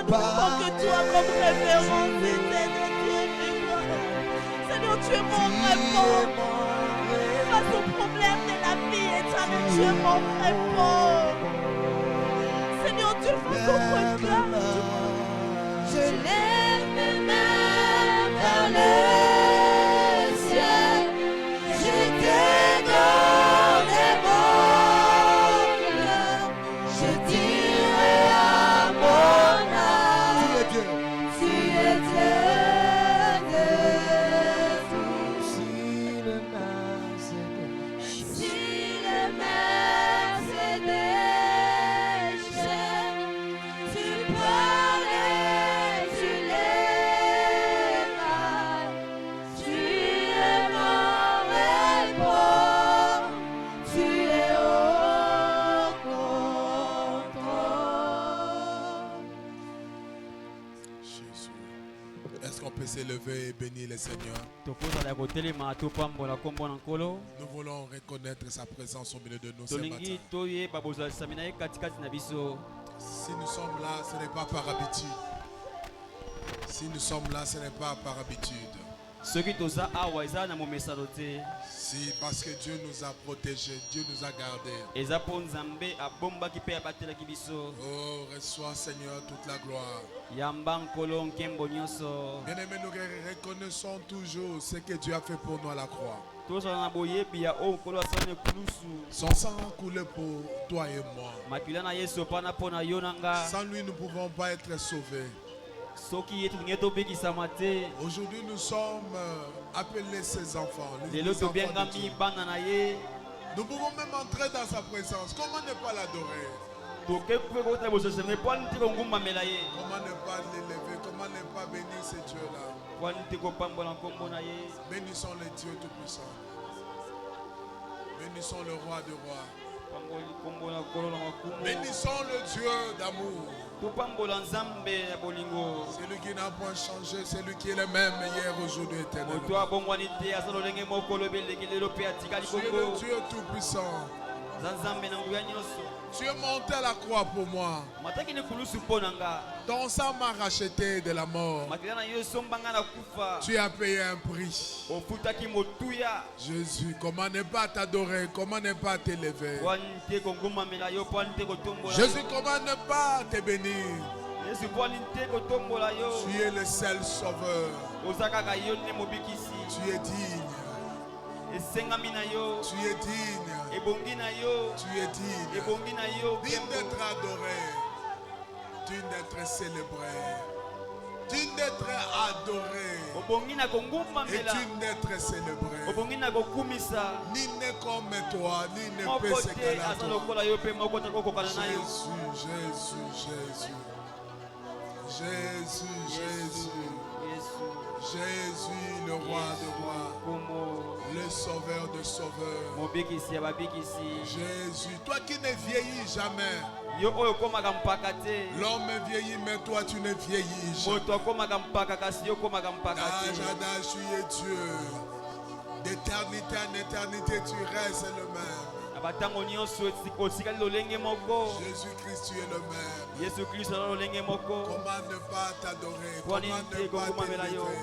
prends que toi comme référence, Seigneur, Dieu vivant. Seigneur, tu es mon réponse. Face aux problèmes de la vie éternelle, tu es mon réponse. Seigneur Dieu, face au regard, je lève mes mains vers le ciel. Je te donne des bonnes. Je dirai à mon âme, tu es Dieu de tout. Si le Mercedes, tu parlais, tu l'aimes, tu es mon réponse, tu es au contrôle. Jésus. Est-ce qu'on peut s'élever et bénir le Seigneur? Nous voulons reconnaître sa présence au milieu de nous ce matin. Si nous sommes là, ce n'est pas par habitude. Si nous sommes là, ce n'est pas par habitude. Si parce que Dieu nous a protégés, Dieu nous a gardés. Oh, reçois Seigneur toute la gloire. Bien-aimés, nous reconnaissons toujours ce que Dieu a fait pour nous à la croix. Son sang a coulé pour toi et moi. Sans lui, nous ne pouvons pas être sauvés. Aujourd'hui, nous sommes appelés ses enfants. Les enfants de Dieu. Nous pouvons même entrer dans sa présence. Comment ne pas l'adorer? Comment ne pas l'élever? Comment ne pas bénir ce Dieu-là? Bénissons le Dieu Tout-Puissant. Bénissons le Roi des Rois. Bénissons le Dieu d'amour. C'est lui qui n'a point changé, c'est lui qui est le même hier, aujourd'hui, éternellement. Tu es le Dieu Tout-Puissant. Tu es monté à la croix pour moi. Ton sang m'a racheté de la mort. Tu as payé un prix. Jésus, comment ne pas t'adorer? Comment ne pas t'élever? Jésus, comment ne pas te bénir? Tu es le seul sauveur. Tu es digne. Tu es digne. Tu es digne. Digne d'être adoré. Digne d'être célébré. Digne d'être adoré. Et digne d'être célébré. Ni n'est comme toi, ni ne peut s'égaler à toi. Jésus, le roi de rois, le sauveur de sauveurs. Jésus, toi qui ne vieillis jamais. L'homme vieillit, mais toi tu ne vieillis jamais. D'âge à âge, tu es Dieu. D'éternité en éternité, tu restes le même. Jésus-Christ, tu es le même. Comment ne pas t'adorer? Comment ne pas t'élever?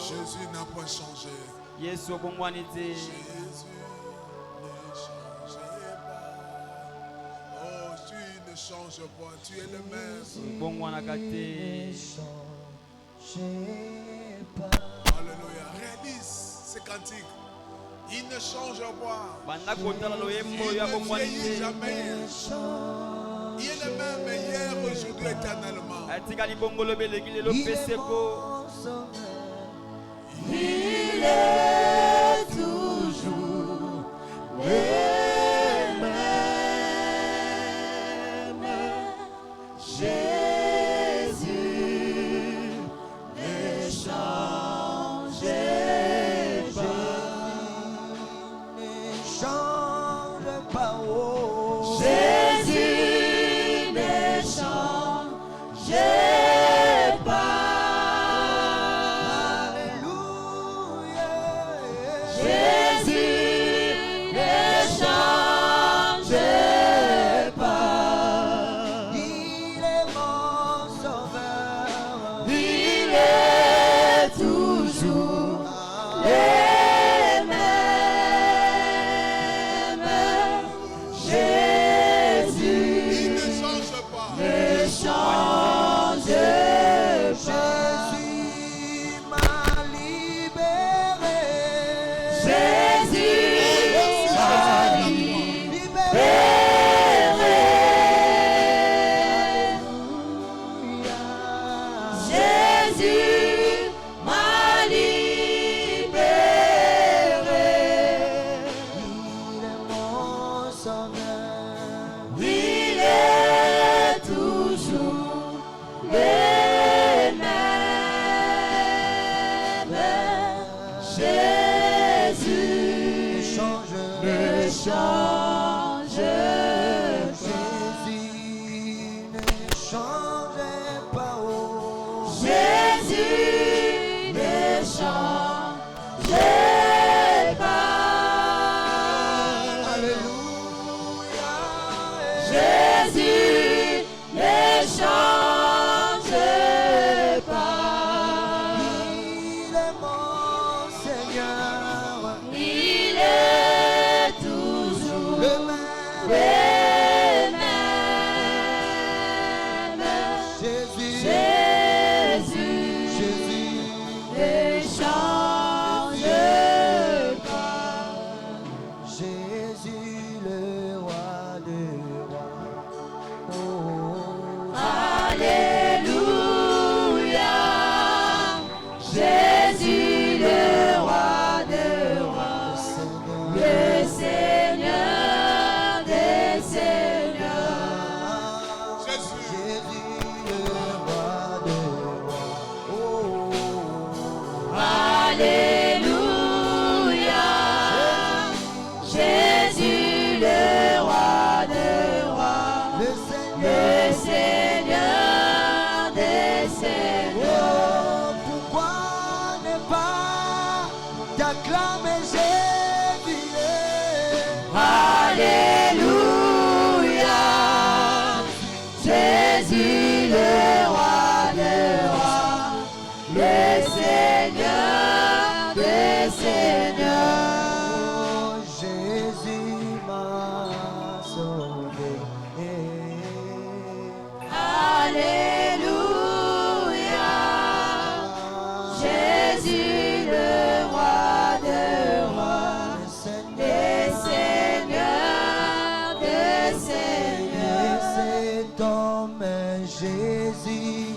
Jésus n'a pas changé. Jésus ne change pas. Tu es le même. Alléluia. Réalise ce cantique. Il ne change pas. Il ne vieillit jamais. Il est le même hier, aujourd'hui, éternellement. Il est toujours le même. Jésus ne change pas. Jésus ne change pas. Alléluia. Jésus ne change pas. Il est mon Seigneur. Il est toujours Le même. Jésus. Jésus ne change pas. Jésus le roi des rois. Oh. Alléluia. Jésus le roi des rois. Le Seigneur des seigneurs. Jésus le roi des rois. Oh. Alléluia. Jésus le roi des rois. Le Seigneur des seigneurs. Oh, pourquoi ne pas t'acclamer Jésus? Alléluia. Jésus le roi des rois. Le Seigneur des seigneurs. Oh, Jésus m'a sauvé. Alléluia. Jésus le roi des rois. Des seigneurs des seigneurs. Cet homme Jésus.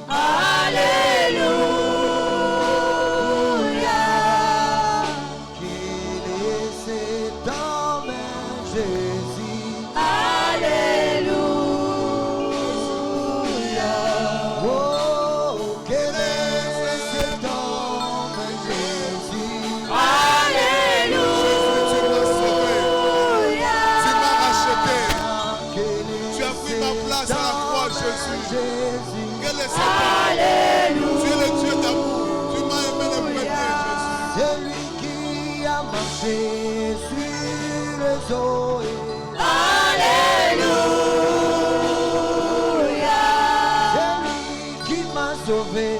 Alléluia. Qu'il est cet homme Jésus. Alléluia. Oh, quel est cet homme Jésus? Alléluia. Tu m'as racheté. Quel est Tu as pris ma place à la croix, Jésus. Jésus? Quel est cet homme? Alléluia. Tu es le Dieu d'amour. Tu m'as aimé le premier, Jésus. C'est lui qui a marché sur les eaux. Alléluia. C'est lui qui m'a sauvé,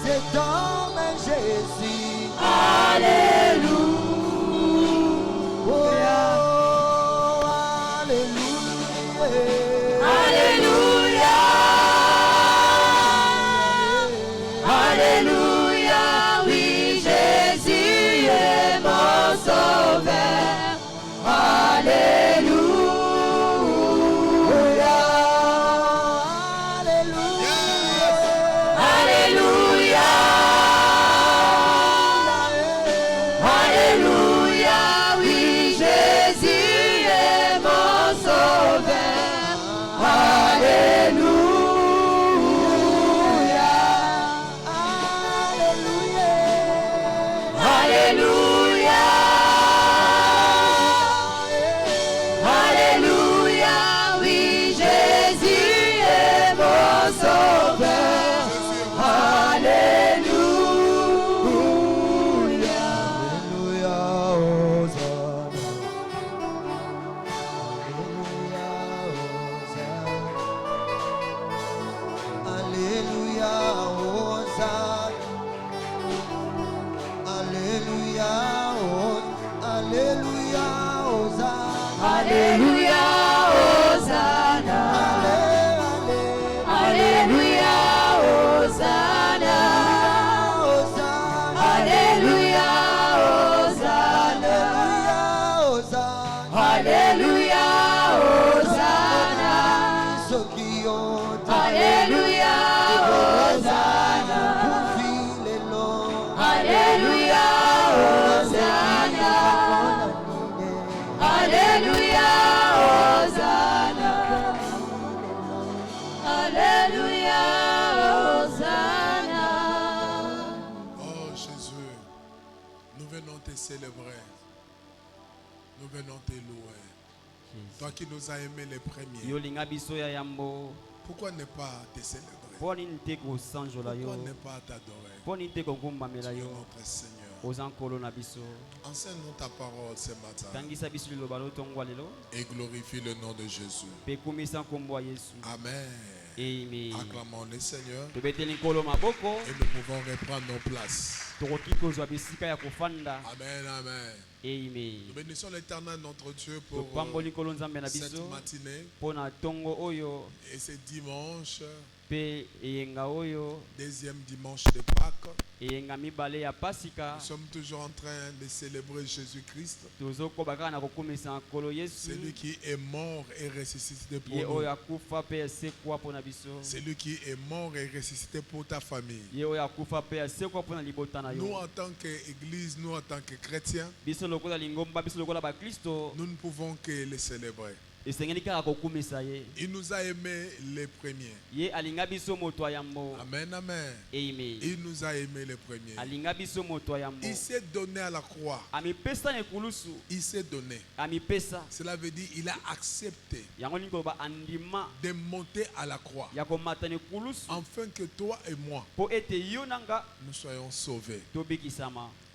cet homme Jésus. Alléluia. Oh, alléluia. Alléluia. Alléluia. Oui, Jésus est mon sauveur. Alléluia. Alléluia. Alléluia. Alléluia. Oui, Jésus est mon sauveur. Alléluia. Alléluia. Alléluia. Oui, Jésus est mon sauveur. Alléluia. Alléluia, Hosanna. Alléluia, Hosanna. Alléluia, Hosanna. Alléluia, Hosanna. Alléluia. Hosanna. Alléluia. Hosanna. Alléluia. Hosanna. Alléluia. Hosanna. Alléluia. Hosanna. Alléluia. Hosanna. Alléluia. Hosanna. Alléluia. Hosanna. Oh Jésus, nous venons te célébrer. Nous venons te louer. Toi qui nous as aimés les premiers. Pourquoi ne pas te célébrer? Pourquoi ne pas t'adorer? Tu es notre Seigneur. Enseigne-nous ta parole ce matin et glorifie le nom de Jésus. Amen. Amen. Acclamons le Seigneur et nous pouvons reprendre nos places. Amen, amen. Nous bénissons l'Éternel notre Dieu pour cette matinée et ce dimanche, deuxième dimanche de Pâques. Nous sommes toujours en train de célébrer Jésus-Christ, celui qui est mort et ressuscité pour nous, celui qui est mort et ressuscité pour ta famille. Nous en tant qu'Église, nous en tant que chrétiens, nous ne pouvons que le célébrer. Il nous a aimés les premiers. Amen, amen. Il nous a aimés les premiers. Il s'est donné à la croix. Il s'est donné. Cela veut dire qu'il a accepté de monter à la croix afin que toi et moi nous soyons sauvés.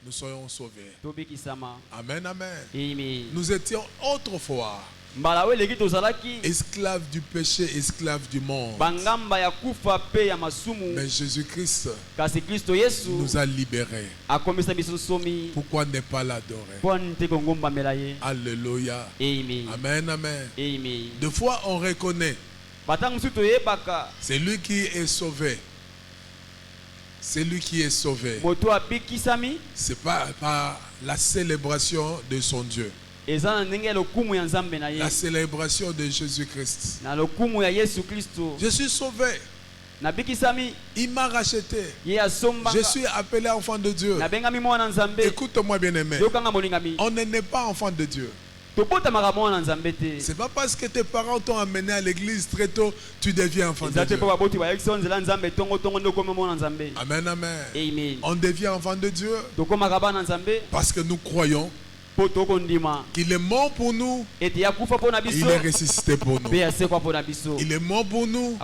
Nous soyons sauvés. Amen, amen. Nous étions autrefois esclaves du péché, esclaves du monde. Mais Jésus-Christ nous a libérés. Pourquoi ne pas l'adorer? Alléluia. Amen, amen. Deux fois on reconnaît c'est lui qui est sauvé. C'est lui qui est sauvé. C'est pas par la célébration de son Dieu. La célébration de Jésus-Christ. Je suis sauvé. Il m'a racheté. Je suis appelé enfant de Dieu. Écoute-moi bien aimé. On n'est pas enfant de Dieu. C'est pas parce que tes parents t'ont amené à l'église très tôt, tu deviens enfant de Dieu. Amen, amen. On devient enfant de Dieu parce que nous croyons qu'il est mort pour nous et il est ressuscité pour nous. Il est mort pour nous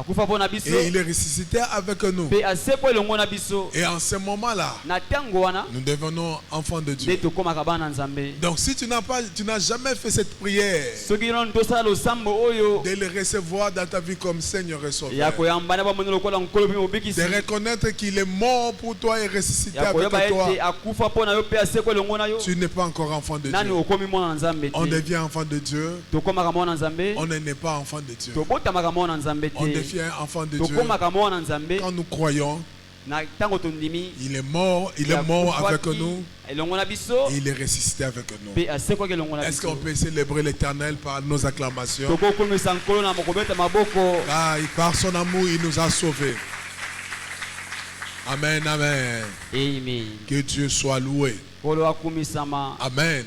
et il est ressuscité avec nous. Et en ce moment-là, nous devenons enfants de Dieu. Donc si tu n'as jamais fait cette prière de le recevoir dans ta vie comme Seigneur et Sauveur, de reconnaître qu'il est mort pour toi et ressuscité avec toi, tu n'es pas encore enfant de Dieu. On devient enfant de Dieu. On n'est pas enfant de Dieu. On devient enfant de Dieu quand nous croyons. Il est mort avec nous et il est ressuscité avec nous. Est-ce qu'on peut célébrer l'Éternel par nos acclamations? Ah, par son amour, il nous a sauvés. Amen, amen. Que Dieu soit loué. Amen.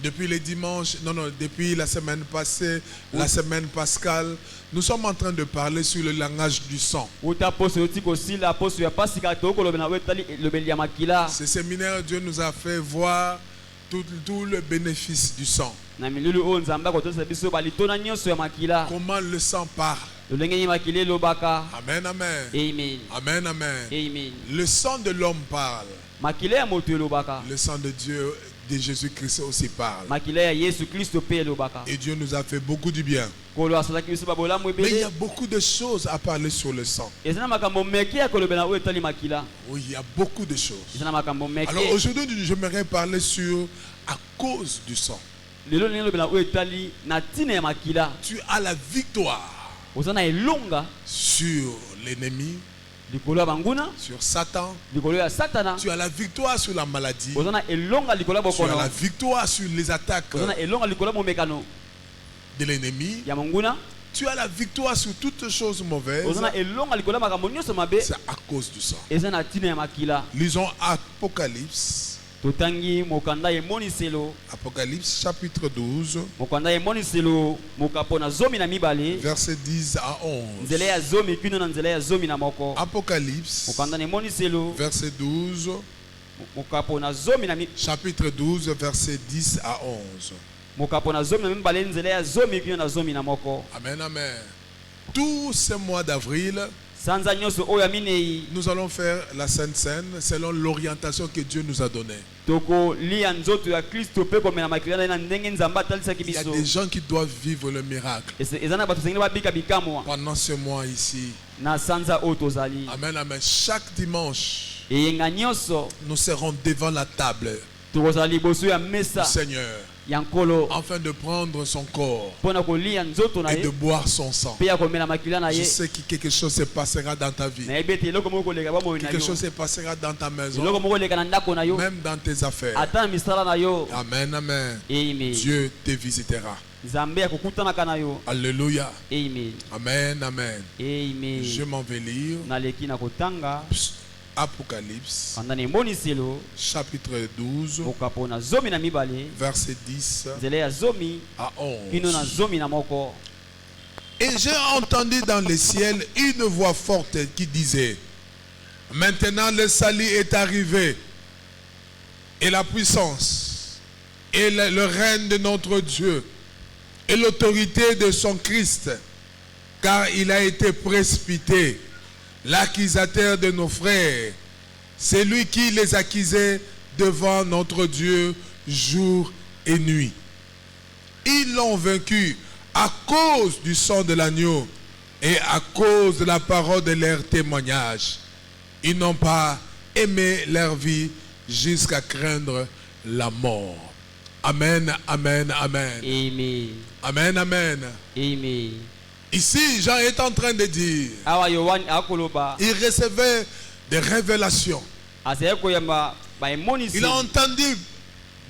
Depuis les dimanches, depuis la semaine passée, la semaine pascale, nous sommes en train de parler sur le langage du sang. Ce séminaire, Dieu nous a fait voir tout le bénéfice du sang. Comment le sang parle. Amen, amen. Amen, amen. Le sang de l'homme parle. Le sang de Dieu, de Jésus-Christ aussi parle. Et Dieu nous a fait beaucoup du bien. Mais il y a beaucoup de choses à parler sur le sang. Oui, il y a beaucoup de choses. Alors aujourd'hui, j'aimerais parler sur à cause du sang. Tu as la victoire sur l'ennemi, sur Satan. Tu as la victoire sur la maladie. Tu as la victoire sur les attaques de l'ennemi. Tu as la victoire sur toutes choses mauvaises. C'est à cause du sang. Lisons Apocalypse. Apocalypse chapitre 12, verset 10 à 11. Apocalypse, verset 12, chapitre 12, verset 10 à 11. Amen, amen. Tout ce mois d'avril, Nous allons faire la Sainte Seine selon l'orientation que Dieu nous a donnée. Il y a des gens qui doivent vivre le miracle pendant ce mois ici. Amen, amen. Chaque dimanche, nous serons devant la table du Seigneur afin de prendre son corps et de boire son sang. Je sais que quelque chose se passera dans ta vie. Quelque chose se passera dans ta maison, même dans tes affaires. Amen, amen. Dieu te visitera. Alléluia. Amen, amen. Je m'en vais lire Apocalypse chapitre 12 verset 10 à 11. Et j'ai entendu dans le ciel une voix forte qui disait: maintenant le salut est arrivé, et la puissance et le règne de notre Dieu et l'autorité de son Christ, car il a été précipité l'accusateur de nos frères, c'est lui qui les accusait devant notre Dieu jour et nuit. Ils l'ont vaincu à cause du sang de l'agneau et à cause de la parole de leur témoignage. Ils n'ont pas aimé leur vie jusqu'à craindre la mort. Amen, amen, amen. Amen. Amen, amen. Amen. Ici, Jean est en train de dire, il recevait des révélations. Il a entendu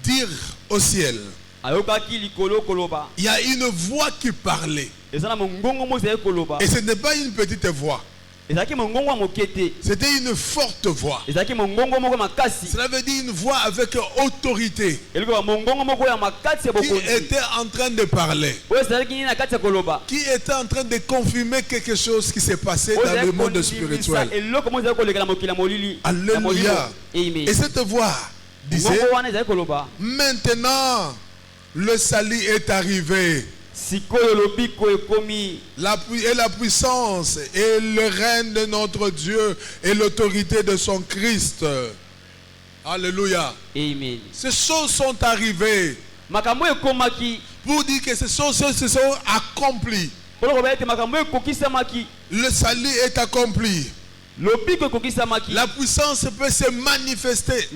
dire au ciel, il y a une voix qui parlait. Et ce n'est pas une petite voix. C'était une forte voix. Cela veut dire une voix avec autorité qui était en train de parler, qui était en train de confirmer quelque chose qui s'est passé dans le monde spirituel. Alléluia. Et cette voix disait: maintenant le salut est arrivé, la puissance et le règne de notre Dieu et l'autorité de son Christ. Alléluia. Amen. Ces choses sont arrivées pour dire que ces choses se sont accomplies. Le salut est accompli. La puissance peut se manifester.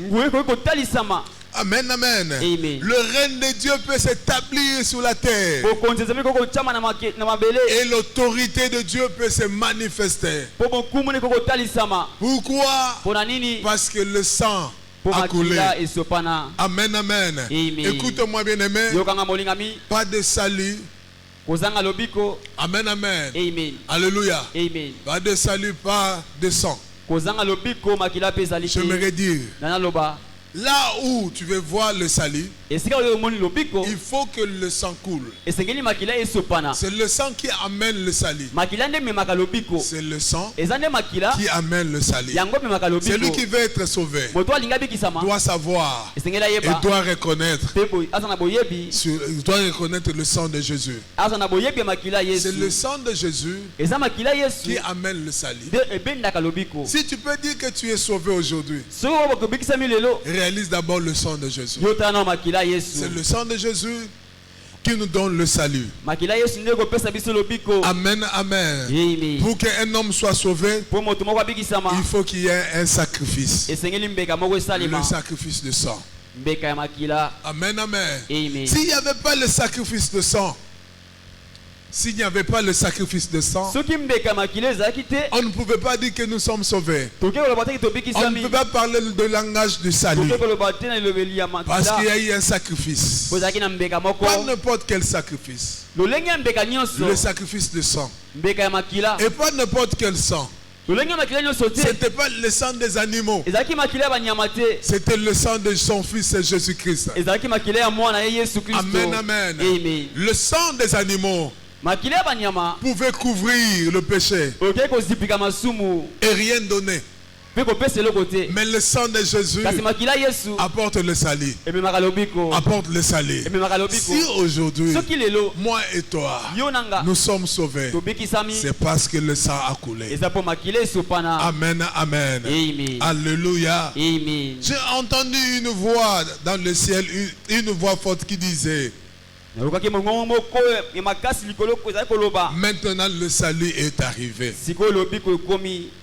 Amen, amen. Amen. Le règne de Dieu peut s'établir sur la terre. Et l'autorité de Dieu peut se manifester. Pourquoi? Parce que le sang a coulé. Amen, amen. Écoute-moi, bien-aimé. Pas de salut. Amen, amen. Alléluia. Pas de salut, pas de sang. J'aimerais dire, là où tu veux voir le salut, il faut que le sang coule. C'est le sang qui amène le salut. C'est le sang qui amène le salut. Celui qui veut être sauvé doit savoir et doit reconnaître le sang de Jésus. C'est le sang de Jésus qui amène le salut. Si tu peux dire que tu es sauvé aujourd'hui, réalise d'abord le sang de Jésus. C'est le sang de Jésus qui nous donne le salut. Amen, amen. Pour qu'un homme soit sauvé, il faut qu'il y ait un sacrifice. Le sacrifice de sang. Amen, amen. S'il n'y avait pas le sacrifice de sang, s'il n'y avait pas le sacrifice de sang, on ne pouvait pas dire que nous sommes sauvés. On ne peut pas parler de langage du salut. Parce qu'il y a eu un sacrifice. Pas n'importe quel sacrifice. Le sacrifice de sang. Et pas n'importe quel sang. C'était pas le sang des animaux. C'était le sang de son fils Jésus-Christ. Amen, amen. Le sang des animaux pouvait couvrir le péché et rien donner. Mais le sang de Jésus apporte le salut. Apporte le salut. Si aujourd'hui, moi et toi, nous sommes sauvés, c'est parce que le sang a coulé. Amen, amen. Alléluia. J'ai entendu une voix dans le ciel, une voix forte qui disait: maintenant le salut est arrivé.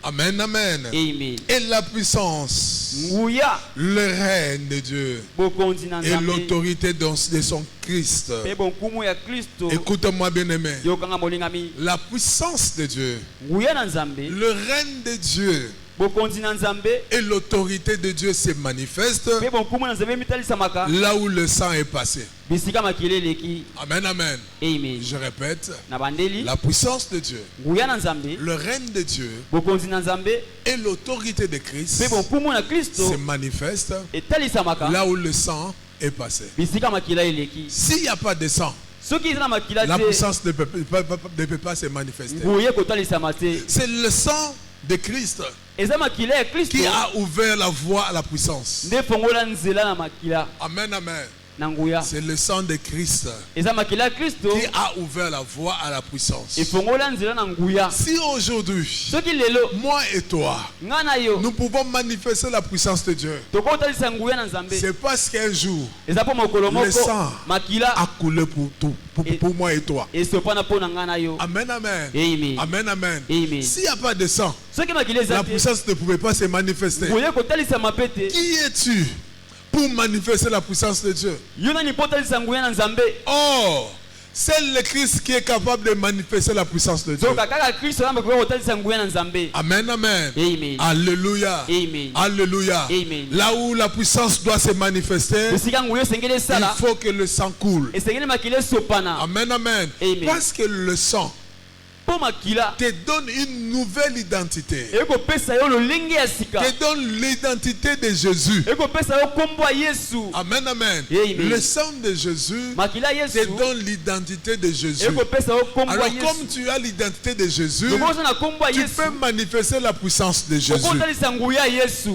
Amen, amen. Et la puissance, le règne de Dieu et l'autorité de son Christ. Écoute-moi bien aimé. La puissance de Dieu, le règne de Dieu et l'autorité de Dieu se manifeste là où le sang est passé. Amen, amen. Je répète, la puissance de Dieu, le règne de Dieu et l'autorité de Christ se manifeste là où le sang est passé. S'il n'y a pas de sang, la puissance ne peut pas se manifester. C'est le sang de Christ qui a ouvert la voie à la puissance. Amen, amen. C'est le sang de Christ qui a ouvert la voie à la puissance. Si aujourd'hui, moi et toi, nous pouvons manifester la puissance de Dieu, c'est parce qu'un jour, le sang a coulé pour moi et toi. Amen, amen. Amen, amen. S'il n'y a pas de sang, la puissance ne pouvait pas se manifester. Qui es-tu pour manifester la puissance de Dieu? Oh, c'est le Christ qui est capable de manifester la puissance de Dieu. Amen, amen. Alléluia. Alléluia. Là où la puissance doit se manifester, il faut que le sang coule. Amen, amen. Parce que le sang te donne une nouvelle identité. Te donne l'identité de Jésus. Amen, amen. Le sang de Jésus te donne l'identité de Jésus. Alors comme tu as l'identité de Jésus, tu peux manifester la puissance de Jésus.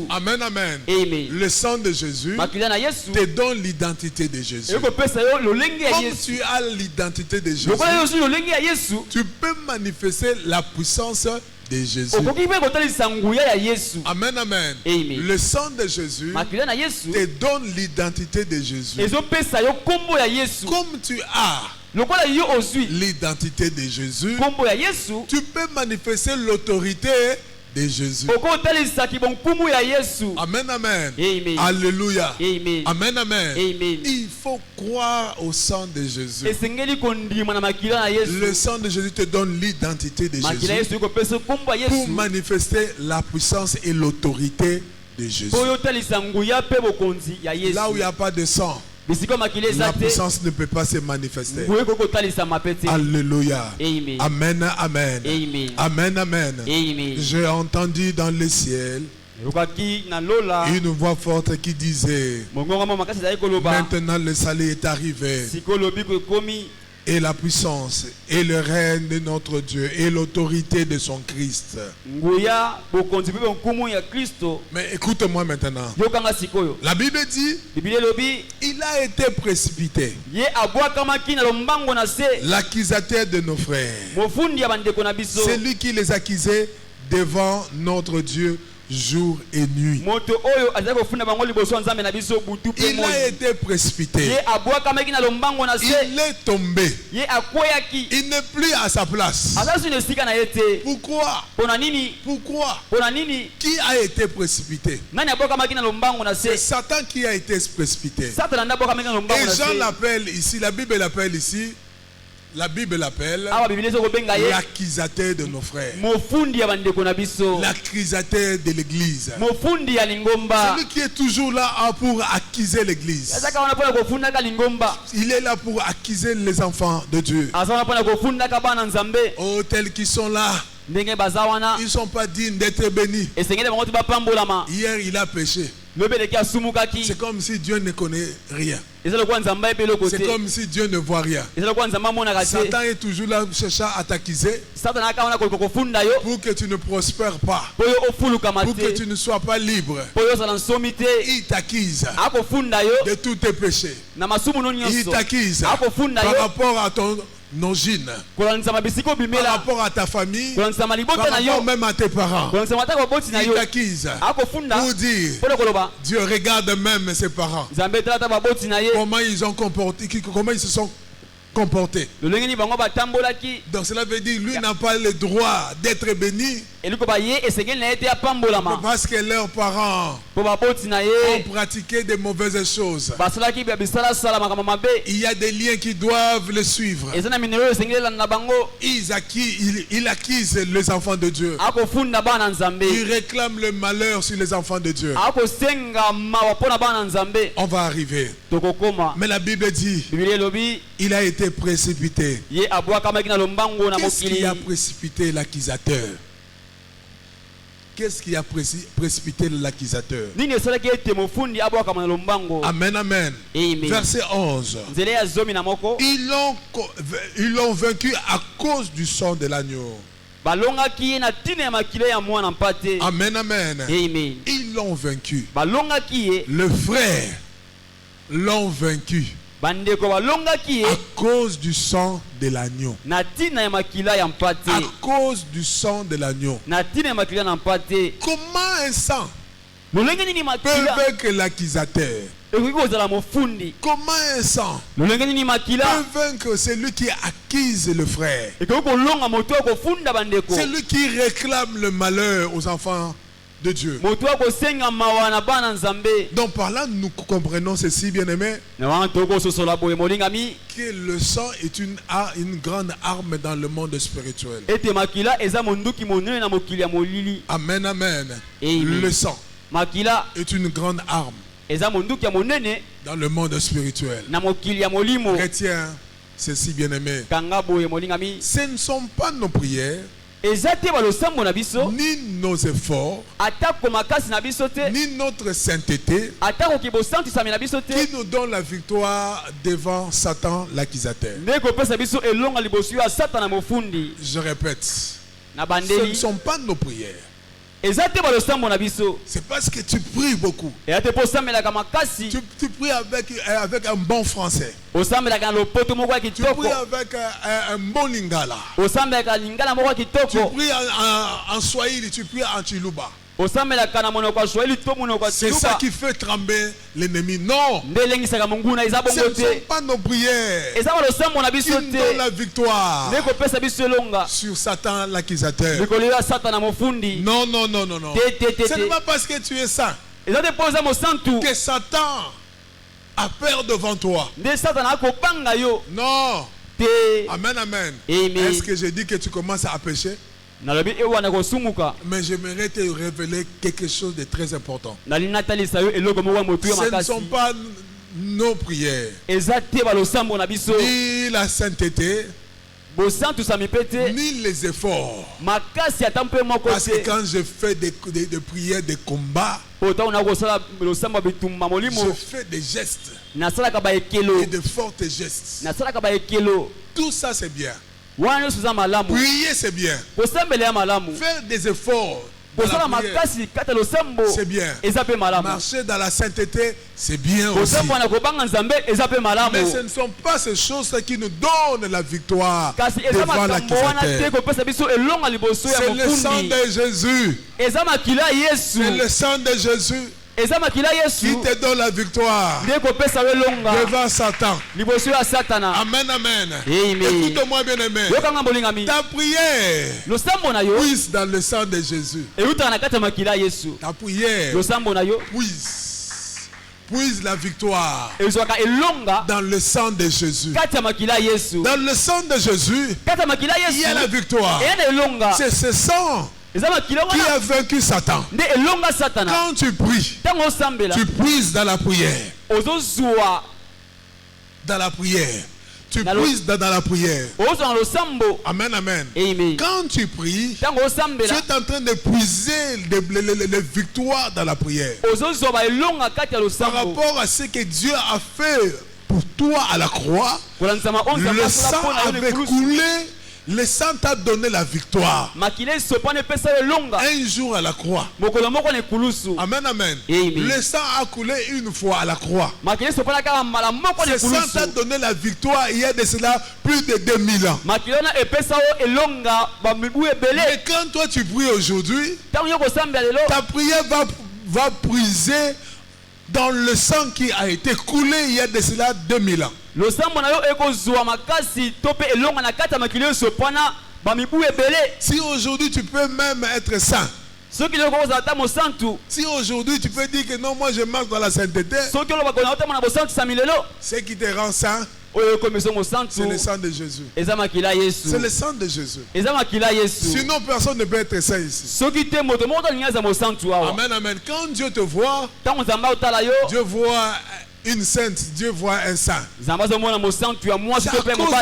Amen, amen. Le sang de Jésus te donne l'identité de Jésus. Comme tu as l'identité de Jésus, tu peux manifester la puissance de Jésus. Amen, amen. Le sang de Jésus te donne l'identité de Jésus. Comme tu as l'identité de Jésus, tu peux manifester l'autorité de Jésus. Amen, amen. Alléluia. Amen, amen. Il faut croire au sang de Jésus. Le sang de Jésus te donne l'identité de Jésus pour manifester la puissance et l'autorité de Jésus. Là où il n'y a pas de sang, la puissance ne peut pas se manifester. Alléluia. Amen, amen. Amen, amen. J'ai entendu dans le ciel une voix forte qui disait: maintenant le salut est arrivé, et la puissance et le règne de notre Dieu et l'autorité de son Christ. Mais écoute-moi maintenant. La Bible dit: il a été précipité, l'accusateur de nos frères, celui qui les accusait devant notre Dieu jour et nuit. Il a été précipité. Il est tombé. Il n'est plus à sa place. Pourquoi? Pourquoi? Qui a été précipité? C'est Satan qui a été précipité. Et Jean l'appelle ici, la Bible l'appelle ici, l'accusateur de nos frères, l'accusateur de l'église, celui qui est toujours là pour accuser l'église. Il est là pour accuser les enfants de Dieu. Oh, tels qui sont là, ils ne sont pas dignes d'être bénis. Hier il a péché. C'est comme si Dieu ne connaît rien. C'est comme si Dieu ne voit rien. Satan est toujours là cherchant à t'accuser pour que tu ne prospères pas, pour que tu ne sois pas libre. Il t'accuse de tous tes péchés. Il t'accuse par rapport à ton origine, par rapport à ta famille, par rapport même à tes parents. Il t'accuse pour dire, Dieu regarde même ses parents, comment ils ont comporté, comment ils se sont comportés. Donc cela veut dire lui n'a pas le droit d'être béni parce que leurs parents ont pratiqué de mauvaises choses. Il y a des liens qui doivent le suivre. Il accuse les enfants de Dieu. Il réclame le malheur sur les enfants de Dieu. On va arriver. Mais la Bible dit il a été précipité. Qu'est-ce qui a précipité l'accusateur? Qu'est-ce qui a précipité l'accusateur? Amen, amen. Verset 11. Ils l'ont vaincu à cause du sang de l'agneau. Amen, amen. Ils l'ont vaincu. Le frère l'ont vaincu à cause du sang de l'agneau. À cause du sang de l'agneau. Comment un sang peut vaincre l'accusateur? Comment un sang peut vaincre celui qui accuse le frère? Celui qui réclame le malheur aux enfants de Dieu. Donc par là nous comprenons ceci, bien-aimé, que le sang est une grande arme dans le monde spirituel. Amen, amen. Le sang est une grande arme dans le monde spirituel. Chrétiens, ceci, bien-aimé, ce ne sont pas nos prières, ni nos efforts, ni notre sainteté qui nous donne la victoire devant Satan l'accusateur. Je répète, ce ne sont pas nos prières. C'est parce que tu pries beaucoup. Tu pries avec un bon français. Tu pries avec un bon lingala. Tu pries en swahili, tu pries en chiluba. C'est ça qui fait trembler l'ennemi. Non, ce ne sont pas nos prières qui nous donnent la victoire sur Satan l'accusateur. Non, non, non, non, non. Ce n'est pas parce que tu es saint que Satan a peur devant toi. Non. Amen, amen. Est-ce que je dis que tu commences à pécher? Mais j'aimerais te révéler quelque chose de très important. Ce ne sont pas nos prières, ni la sainteté, ni les efforts. Parce que quand je fais des prières de combat, je fais des gestes et de forts gestes. Tout ça c'est bien. Prier c'est bien. Faire des efforts c'est bien. Marcher dans la sainteté c'est bien aussi. Mais ce ne sont pas ces choses qui nous donnent la victoire devant l'accusateur. C'est le sang de Jésus. C'est le sang de Jésus qui te donne la victoire devant Satan. Amen, amen. Écoute-moi, bien aimé. Ta prière puise dans le sang de Jésus. Ta prière puise la victoire dans le sang de Jésus. Dans le sang de Jésus, il y a la victoire. C'est ce sang qui a vaincu Satan. Quand tu pries, tu puises dans la prière. Dans la prière, Tu puises dans la prière. Amen, amen. Quand tu pries, tu es en train de puiser les victoires dans la prière. Par rapport à ce que Dieu a fait pour toi à la croix, le sang avait coulé. Le sang t'a donné la victoire. Un jour à la croix. Amen, amen. Le sang a coulé une fois à la croix. Le sang t'a donné la victoire il y a de cela plus de 2000 ans. Mais quand toi tu pries aujourd'hui, ta prière va briser dans le sang qui a été coulé il y a de cela 2000 ans. Si aujourd'hui tu peux même être saint, si aujourd'hui tu peux dire que non, moi je marche dans la sainteté, ce qui te rend saint, c'est le sang de Jésus. C'est le sang de Jésus. Sinon personne ne peut être saint ici. Amen, amen. Quand Dieu te voit, Dieu voit une sainte, Dieu voit un saint. C'est à cause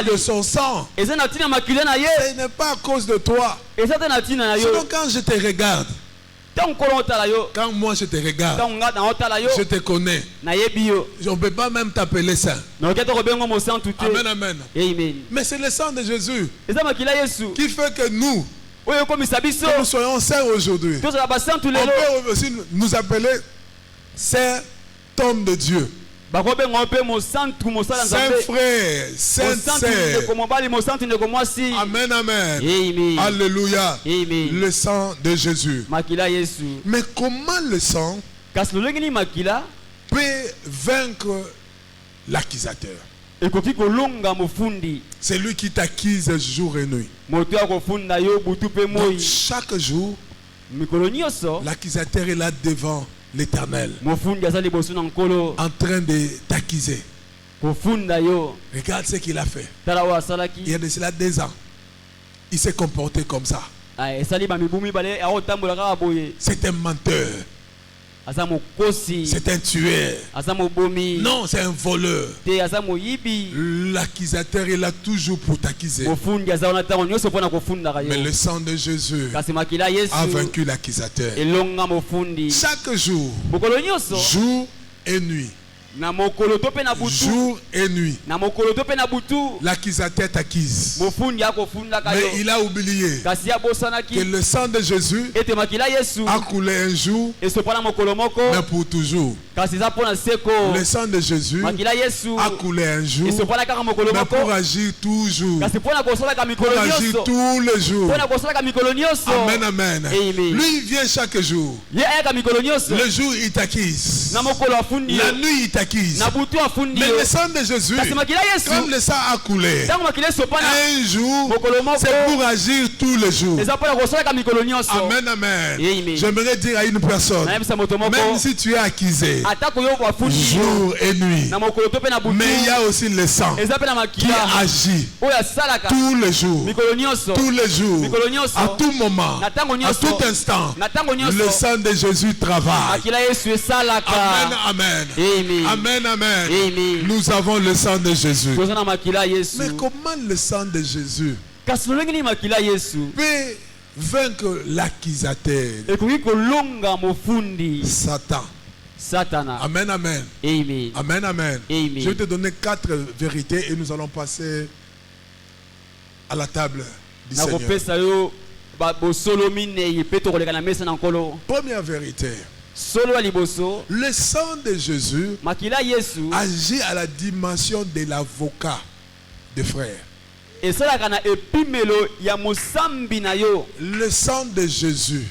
de son sang. Ce n'est pas à cause de toi. Sinon quand je te regarde, quand moi je te regarde, je te connais. On ne peut pas même t'appeler saint. Amen, amen. Mais c'est le sang de Jésus qui fait que nous soyons saints aujourd'hui. On peut aussi nous appeler saint homme de Dieu. Saint frère, saint sœur. Amen, amen. Alléluia. Le sang de Jésus. Mais comment le sang peut vaincre l'accusateur? C'est lui qui t'accuse jour et nuit. Donc chaque jour, l'accusateur est là devant l'Éternel, en train de t'accuser. Regarde ce qu'il a fait. Il y a de cela 2 ans. Il s'est comporté comme ça. C'est un menteur. C'est un tueur. Non, c'est un voleur. L'accusateur est là toujours pour t'accuser. Mais le sang de Jésus a vaincu l'accusateur. Chaque jour, jour et nuit. Jour et nuit, l'accusateur t'accuse. Mais il a oublié que le sang de Jésus a coulé un jour, mais pour toujours. Le sang de Jésus a coulé un jour, mais pour agir toujours, pour agir tous les jours. Amen, amen. Lui il vient chaque jour. Le jour il t'accuse, la nuit il t'accuse. Mais le sang de Jésus, comme le sang a coulé un jour, c'est pour agir tous les jours. Amen, amen. J'aimerais dire à une personne, même si tu es accusé jour et nuit, mais il y a aussi le sang qui agit tous les jours, à tout moment, à tout instant. Le sang de Jésus travaille. Amen, amen. Amen, amen. Nous avons le sang de Jésus. Mais comment le sang de Jésus peut vaincre l'accusateur? Satan. Amen, amen. Amen, amen. Je vais te donner 4 vérités et nous allons passer à la table du Seigneur. Première vérité. Le sang de Jésus agit à la dimension de l'avocat de frère. Le sang de Jésus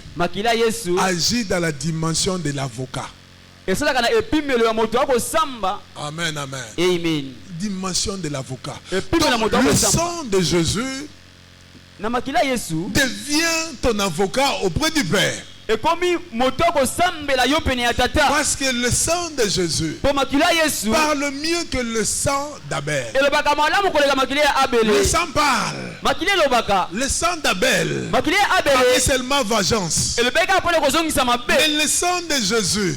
agit dans la dimension de l'avocat. Amen, amen. Dimension de l'avocat. Le sang de Jésus devient ton avocat auprès du Père. Parce que le sang de Jésus parle mieux que le sang d'Abel. Le sang parle. Le sang d'Abel parlait seulement vengeance. Mais le sang de Jésus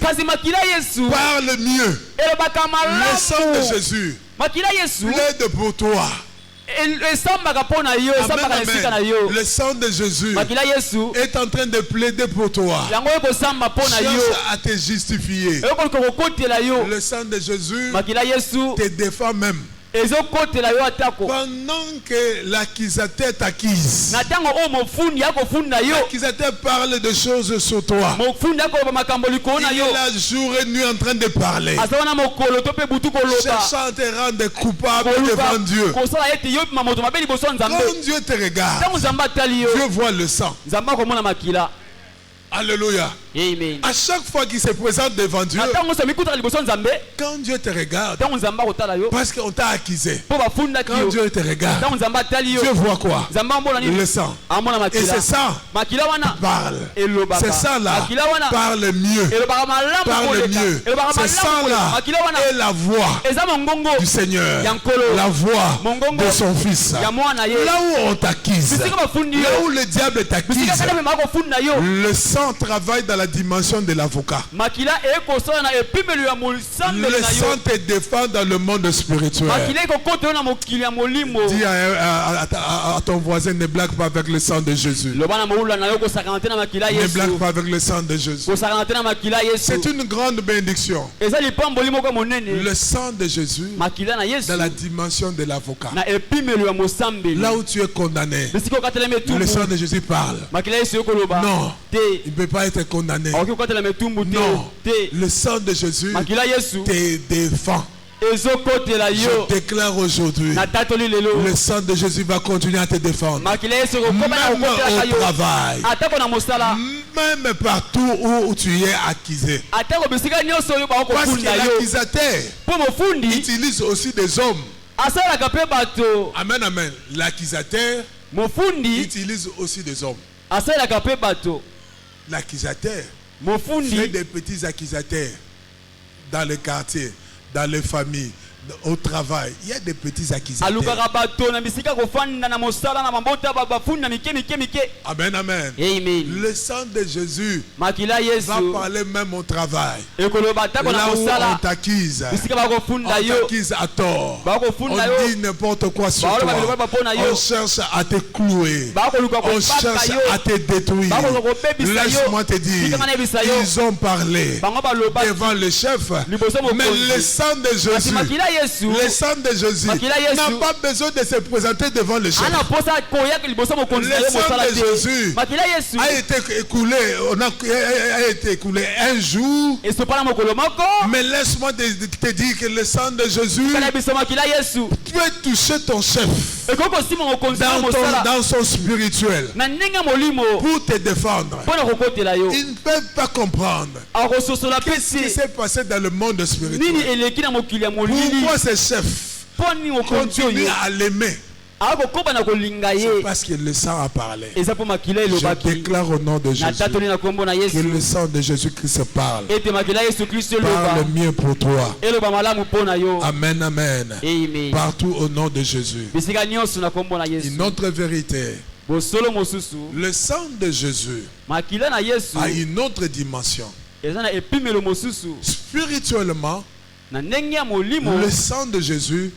parle mieux. Le sang de Jésus plaide pour toi. Amen, amen. Le sang de Jésus est en train de plaider pour toi. Cherche à te justifier. Le sang de Jésus te défend même. Pendant que l'accusateur t'accuse, l'accusateur parle de choses sur toi. Il est là jour et nuit en train de parler, cherchant à te rendre coupable devant Dieu. Quand Dieu te regarde, Dieu voit le sang. Alléluia. Amen. À chaque fois qu'il se présente devant Dieu, quand Dieu te regarde, parce qu'on t'a accusé, quand Dieu te regarde, Dieu voit quoi? Le sang. Et c'est ça parle. C'est ça là parle mieux. Parle mieux. C'est ça là est la voix du Seigneur, la voix de son Fils. Là où on t'accuse, là où le diable t'accuse, le sang travaille dans la dimension de l'avocat. Le sang te défend dans le monde spirituel. Dis à ton voisin, ne blague pas avec le sang de Jésus. Ne blague pas avec le sang de Jésus. C'est une grande bénédiction. Le sang de Jésus dans la dimension de l'avocat. Là où tu es condamné, le sang de Jésus parle. Non, il ne peut pas être condamné. Non, le sang de Jésus te défend. Je déclare aujourd'hui, le sang de Jésus va continuer à te défendre. Même au travail, même partout où tu es accusé. Parce que l'accusateur utilise aussi des hommes. Amen, amen. L'accusateur utilise aussi des hommes. L'accusateur fait des petits accusateurs dans le quartier, dans les familles, au travail. Il y a des petits accusateurs. Amen, amen. Le sang de Jésus va parler même au travail. Là où on t'accuse, à tort. On dit n'importe quoi sur toi. On cherche à te clouer. On cherche à te détruire. Laisse-moi te dire, ils ont parlé devant le chef, mais le sang de Jésus, le sang de Jésus n'a pas besoin de se présenter devant le chef. Le sang de Jésus a été écoulé un jour. Mais laisse-moi te dire que le sang de Jésus peut toucher ton chef dans son spirituel pour te défendre. Ils ne peuvent pas comprendre ce qui s'est passé dans le monde spirituel. Pourquoi ces chefs continuent à l'aimer? C'est parce que le sang a parlé. Je déclare au nom de Jésus que le sang de Jésus-Christ parle. Parle mieux pour toi. Amen, amen. Partout au nom de Jésus. Une autre vérité. Le sang de Jésus a une autre dimension. Spirituellement, le sang de Jésus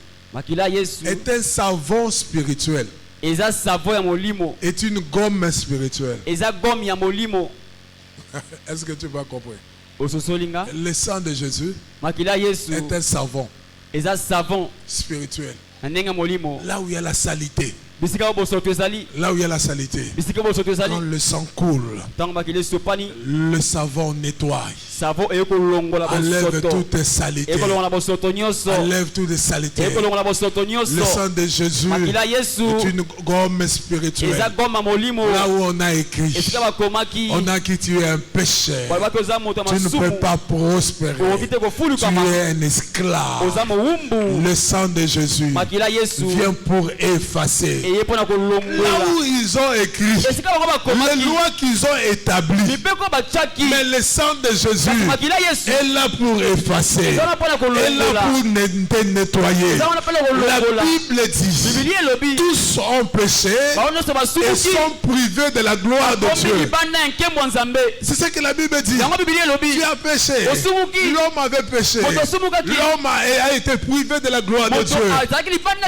est un savon spirituel. Est une gomme spirituelle. Est-ce que tu vas comprendre? Le sang de Jésus est un savon spirituel. Là où il y a la saleté. Là où il y a la saleté, quand le sang coule, le savon nettoie, enlève toutes les saletés, enlève toutes les saletés. Le sang de Jésus est une gomme spirituelle. Là où on a écrit, on a dit tu es un pécheur, tu ne peux pas prospérer, tu es un esclave. Le sang de Jésus vient pour effacer. Là où ils ont écrit, les lois qu'ils ont établies, mais le sang de Jésus est là pour effacer, est là pour te nettoyer. La Bible dit, tous ont péché et sont privés de la gloire de Dieu. C'est ce que la Bible dit. Tu as péché. L'homme avait péché. L'homme a été privé de la gloire de Dieu.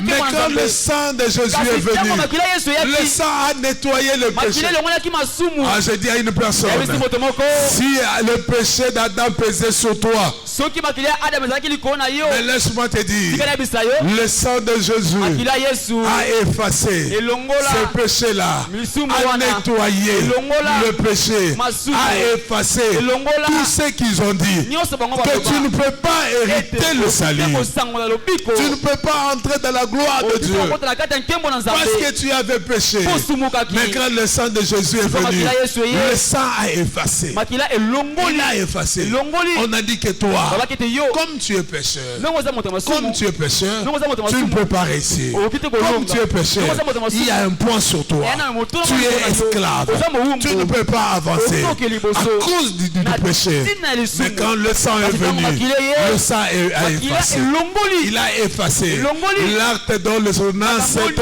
Mais quand le sang de Jésus est venu, le sang a nettoyé le péché. Ah, je dis à une personne, si le péché d'Adam pesait sur toi, mais laisse-moi te dire, le sang de Jésus a effacé ce péché-là, a nettoyé le péché, a effacé tout ce qu'ils ont dit, que tu ne peux pas hériter le salut. Tu ne peux pas entrer dans la gloire de Dieu parce que tu avais péché. Mais quand le sang de Jésus est venu, le sang a effacé. Il a effacé. On a dit que toi, comme tu es pécheur, tu ne peux pas réussir. Comme tu es pécheur, il y a un point sur toi. Tu es esclave. Tu ne peux pas avancer à cause du péché. Mais quand le sang est venu, le sang a effacé. Il a effacé l'acte dont le ordonnance est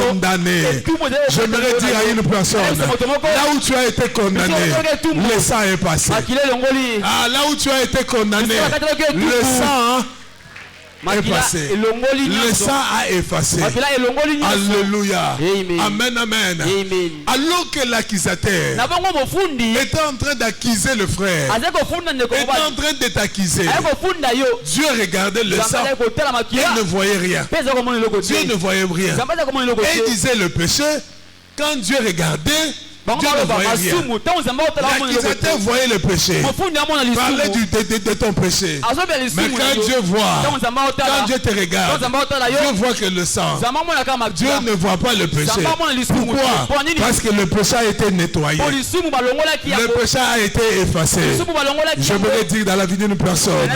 condamné. J'aimerais dire à une personne, là où tu as été condamné, le sang est passé. Ah, là où tu as été condamné, le sang est passé. Le sang a effacé. Alléluia. Amen, amen. Alors que l'accusateur était en train d'accuser le frère, était en train de t'accuser, Dieu regardait le sang et ne voyait rien. Dieu ne voyait rien. Et il disait le péché, quand Dieu regardait, Dieu ne voyait rien. L'accusateur voyait le péché, parlait de ton péché. Mais quand Dieu voit, quand Dieu te regarde, Dieu voit que le sang, Dieu ne voit pas le péché. Pourquoi? Parce que le péché a été nettoyé. Le péché a été effacé. Je voudrais dire dans la vie d'une personne,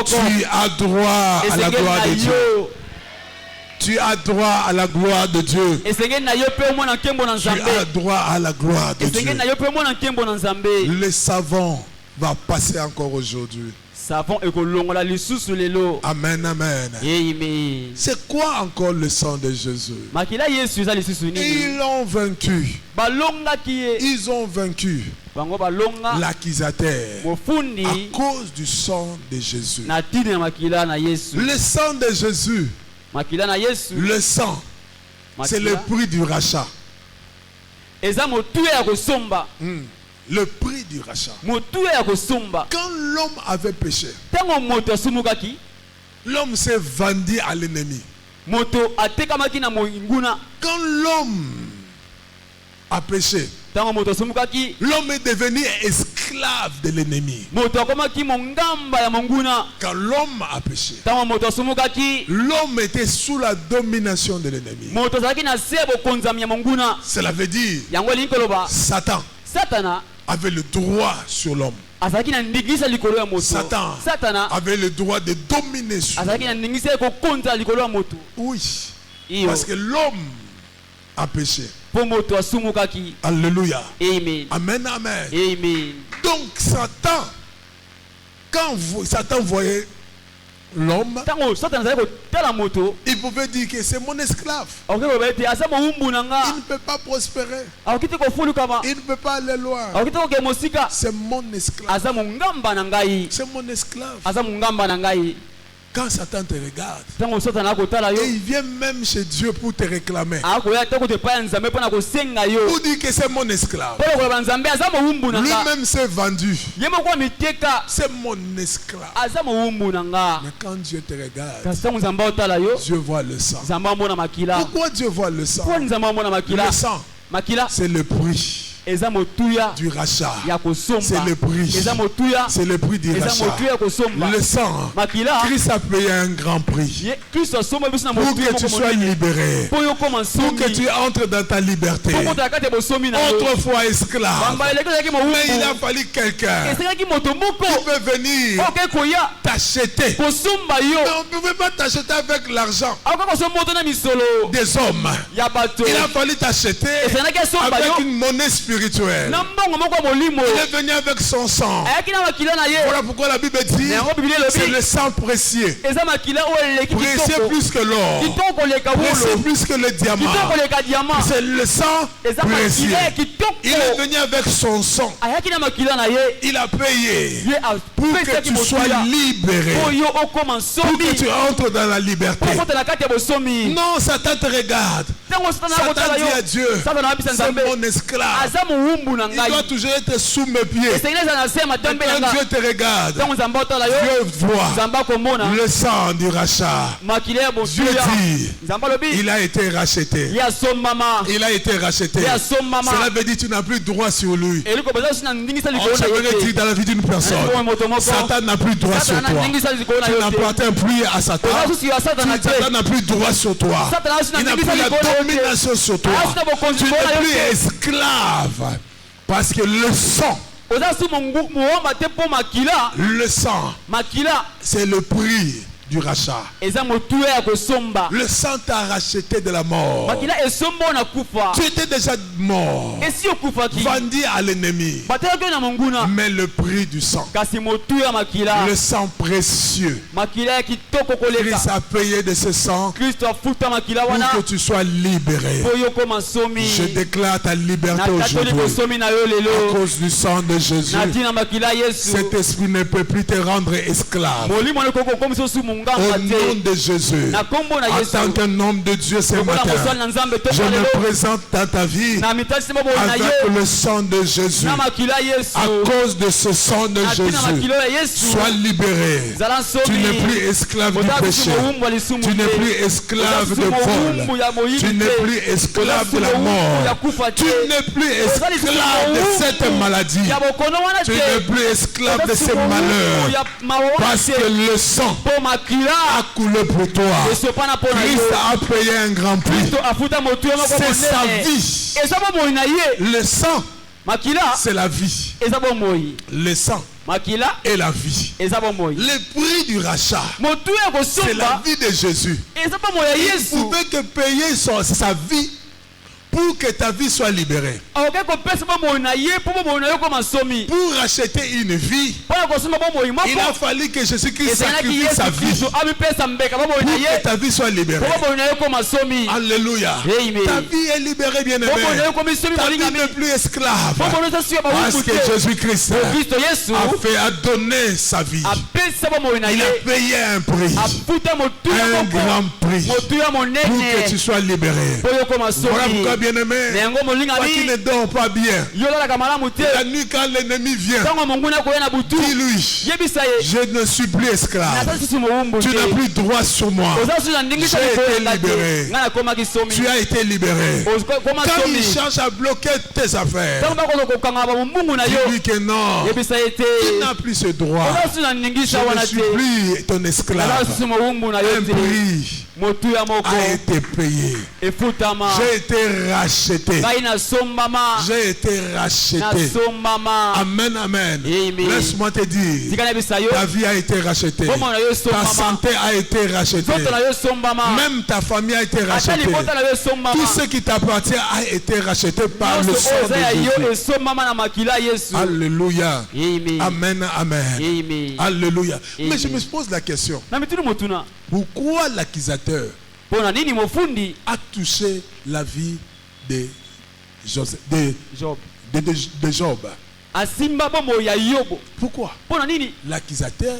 tu as droit à la gloire de Dieu. Tu as droit à la gloire de Dieu. Tu as droit à la gloire de Dieu. Le savon va passer encore aujourd'hui. Amen, amen. C'est quoi encore le sang de Jésus? Ils l'ont vaincu. Ils ont vaincu l'accusateur à cause du sang de Jésus. Le sang de Jésus, le sang, c'est le prix du rachat. Le prix du rachat. Quand l'homme avait péché, l'homme s'est vendu à l'ennemi. Quand l'homme a péché, l'homme est devenu esclave de l'ennemi. Quand l'homme a péché, l'homme était sous la domination de l'ennemi. Cela veut dire Satan avait le droit sur l'homme. Satan avait le droit de dominer sur l'homme. Oui, parce que l'homme a péché. Alléluia. Amen. Amen, amen. Donc Satan, quand Satan voyait l'homme, il pouvait dire que c'est mon esclave. Il ne peut pas prospérer. Il ne peut pas aller loin. C'est mon esclave. C'est mon esclave. Quand Satan te regarde, et il vient même chez Dieu pour te réclamer, pour dire que c'est mon esclave. Lui-même s'est vendu. C'est mon esclave. Mais quand Dieu te regarde, Dieu voit le sang. Pourquoi Dieu voit le sang? Le sang, c'est le prix. du rachat. C'est le prix. C'est le prix du rachat. Le sang. Christ a payé un grand prix. Pour que tu sois libéré. Pour que tu entres dans ta liberté. Autrefois esclave. Mais il a fallu quelqu'un qui peut venir t'acheter. Mais on ne pouvait pas t'acheter avec l'argent des hommes. Il a fallu t'acheter avec une monnaie spirituelle. Il est venu avec son sang. Voilà pourquoi la Bible dit c'est le sang précieux. Précieux plus que l'or. Précieux plus que le diamant. C'est le sang précieux. Il est venu avec son sang. Il a payé pour que tu sois libéré. Pour que tu entres dans la liberté. Non, Satan te regarde. Satan dit à Dieu, c'est mon esclave. Il doit toujours être sous mes pieds. Et quand Dieu te regarde, Dieu voit le sang du rachat. Dieu dit, il a été racheté. Il a été racheté. Cela veut dire que tu n'as plus droit sur lui. On dit dans la vie d'une personne, Satan n'a plus droit sur toi. Tu n'appartiens plus à Satan. Satan n'a plus droit sur toi. Il n'a plus la domination sur toi. Tu n'es plus esclave. Parce que le sang, c'est le prix du rachat. Le sang t'a racheté de la mort. Tu étais déjà mort, vendu à l'ennemi. Mais le prix du sang, le sang précieux, Christ a payé de ce sang pour que tu sois libéré. Je déclare ta liberté aujourd'hui à cause du sang de Jésus. Cet esprit ne peut plus te rendre esclave. Au nom de Jésus, en tant qu'un homme de Dieu ce matin, je me présente dans ta vie avec le sang de Jésus. À cause de ce sang de Jésus, sois libéré. Tu n'es plus esclave du péché. Tu n'es plus esclave de vol. Tu n'es plus esclave de la mort. Tu n'es plus esclave de cette maladie. Tu n'es plus esclave de ces malheurs. Parce que le sang a coulé pour toi. Christ a payé un grand prix. C'est sa vie. Le sang, c'est la vie. Le sang et la vie. Le prix du rachat, c'est la vie de Jésus. Il pouvait que payer sa vie pour que ta vie soit libérée. Pour racheter une vie, il a fallu que Jésus-Christ sacrifie sa vie pour que ta vie soit libérée. Alléluia. Ta vie est libérée, bien-aimé. Ta vie n'est plus esclave. Parce que Jésus-Christ a donné sa vie. Il a payé un prix. Un grand prix. Pour que tu sois libéré. Voilà pourquoi, bien-aimé, toi qui ne dors pas bien, la nuit quand l'ennemi vient, dis-lui, je ne suis plus esclave. Tu n'as plus droit sur moi. J'ai été libéré. Tu as été libéré. Quand il cherche à bloquer tes affaires, dis-lui que non, tu n'as plus ce droit. Je ne suis plus ton esclave. Un prix a été payé. J'ai été racheté. J'ai été racheté. Amen, amen. Laisse-moi te dire, ta vie a été rachetée. Ta santé a été rachetée. Même ta famille a été rachetée. Tout ce qui t'appartient a été racheté par le sang de Jésus. Alléluia. Amen, amen. Alléluia. Mais je me pose la question. Pourquoi l'accusateur a touché la vie de Job? Pourquoi l'accusateur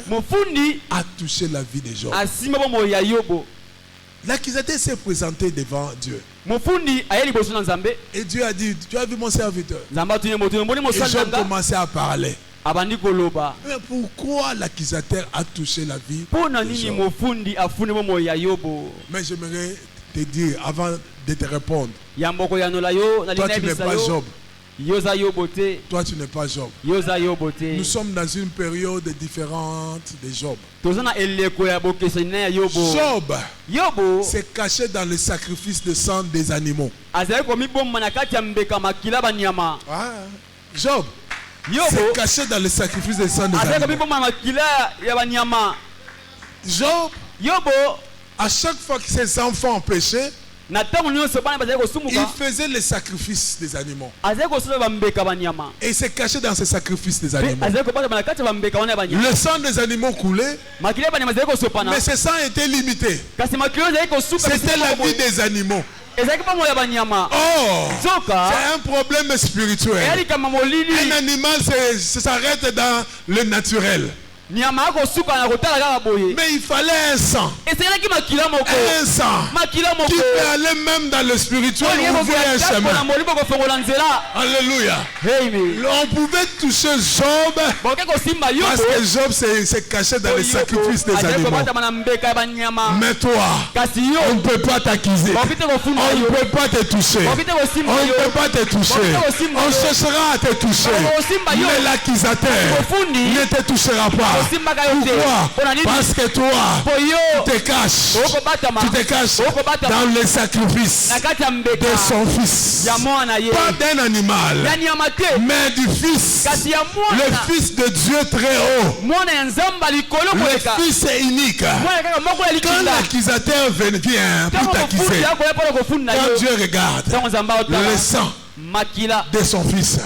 a touché la vie de Job? L'accusateur s'est présenté devant Dieu. Et Dieu a dit, tu as vu mon serviteur? Et Job commençait à parler. Mais pourquoi l'accusateur a touché la vie de Job? Mais j'aimerais te dire, avant de te répondre, toi tu n'es pas Job. Toi, tu n'es pas Job. Nous sommes dans une période différente de Job. Job s'est caché dans le sacrifice de sang des animaux. Job s'est caché dans le sacrifice de sang des animaux. Job, à chaque fois que ses enfants ont péché, il faisait les sacrifices des animaux. Et il s'est caché dans ces sacrifices des animaux. Le sang des animaux coulait, mais ce sang était limité. C'était la vie des animaux. Oh, c'est un problème spirituel. Un animal s'arrête dans le naturel. Mais il fallait un sang. Un sang qui peut aller même dans le spirituel, ouvrir un chemin. Alléluia. On pouvait toucher Job parce que Job s'est caché dans les sacrifices des animaux. Mais toi, on ne peut pas t'accuser. On ne peut pas te toucher. On ne peut pas te toucher. On cherchera à te toucher. Mais l'accusateur ne te touchera pas. Pourquoi? Parce que toi, tu te caches dans le sacrifice de son fils. Pas d'un animal, mais du fils. Le fils de Dieu très haut. Le fils est unique. Quand l'accusateur vient pour t'accuser, quand Dieu regarde le sang de son fils.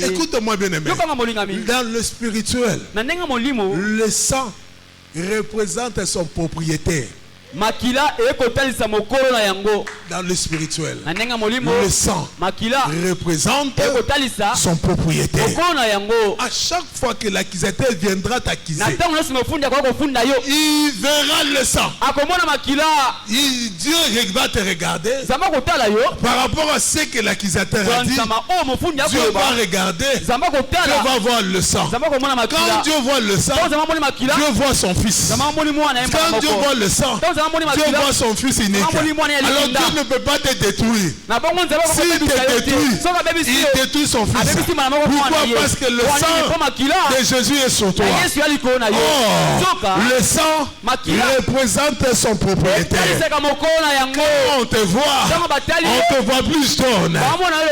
Écoute-moi bien aimé. Dans le spirituel, le sang représente son propriétaire. Dans le spirituel, le sang représente son propriétaire. À chaque fois que l'accusateur viendra t'accuser, il verra le sang. Dieu va te regarder par rapport à ce que l'accusateur a dit. Dieu va regarder, Dieu va voir le sang. Quand Dieu voit le sang, Dieu voit son fils. Quand Dieu voit le sang, Dieu voit son fils unique. Alors Dieu ne peut pas te détruire. S'il te détruit, il détruit son fils. Pourquoi? Parce que le sang de Jésus est sur toi. Oh, le sang représente son propriétaire. Quand on te voit plus jaune,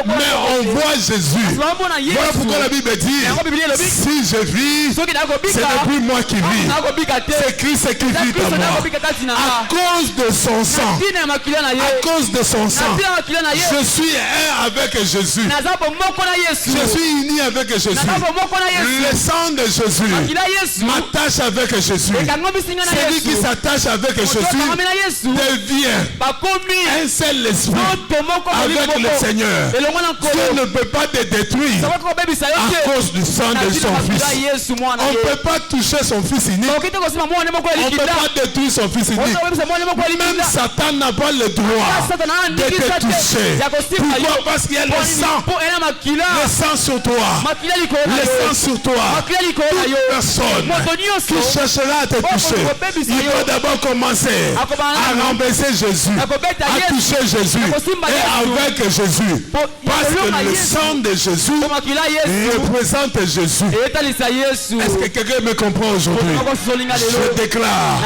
mais on voit Jésus. Voilà pourquoi la Bible dit, si je vis, ce n'est plus moi qui vis, c'est Christ qui vit en moi. À cause de son sang, à cause de son sang, je suis un avec Jésus. Je suis uni avec Jésus. Le sang de Jésus m'attache avec Jésus. Celui qui s'attache avec Jésus devient un seul esprit avec le Seigneur. Dieu ne peut pas te détruire à cause du sang de son fils. On ne peut pas toucher son fils unique. On ne peut pas détruire son fils unique. Même Satan n'a pas le droit de te toucher. Pourquoi? Parce qu'il y a le sang sur toi. Le sang sur toi. Toute personne qui cherchera à te toucher, il doit d'abord commencer à rembaisser Jésus, à toucher Jésus et avec Jésus. Parce que le sang de Jésus représente Jésus. Est-ce que quelqu'un me comprend aujourd'hui? Je déclare,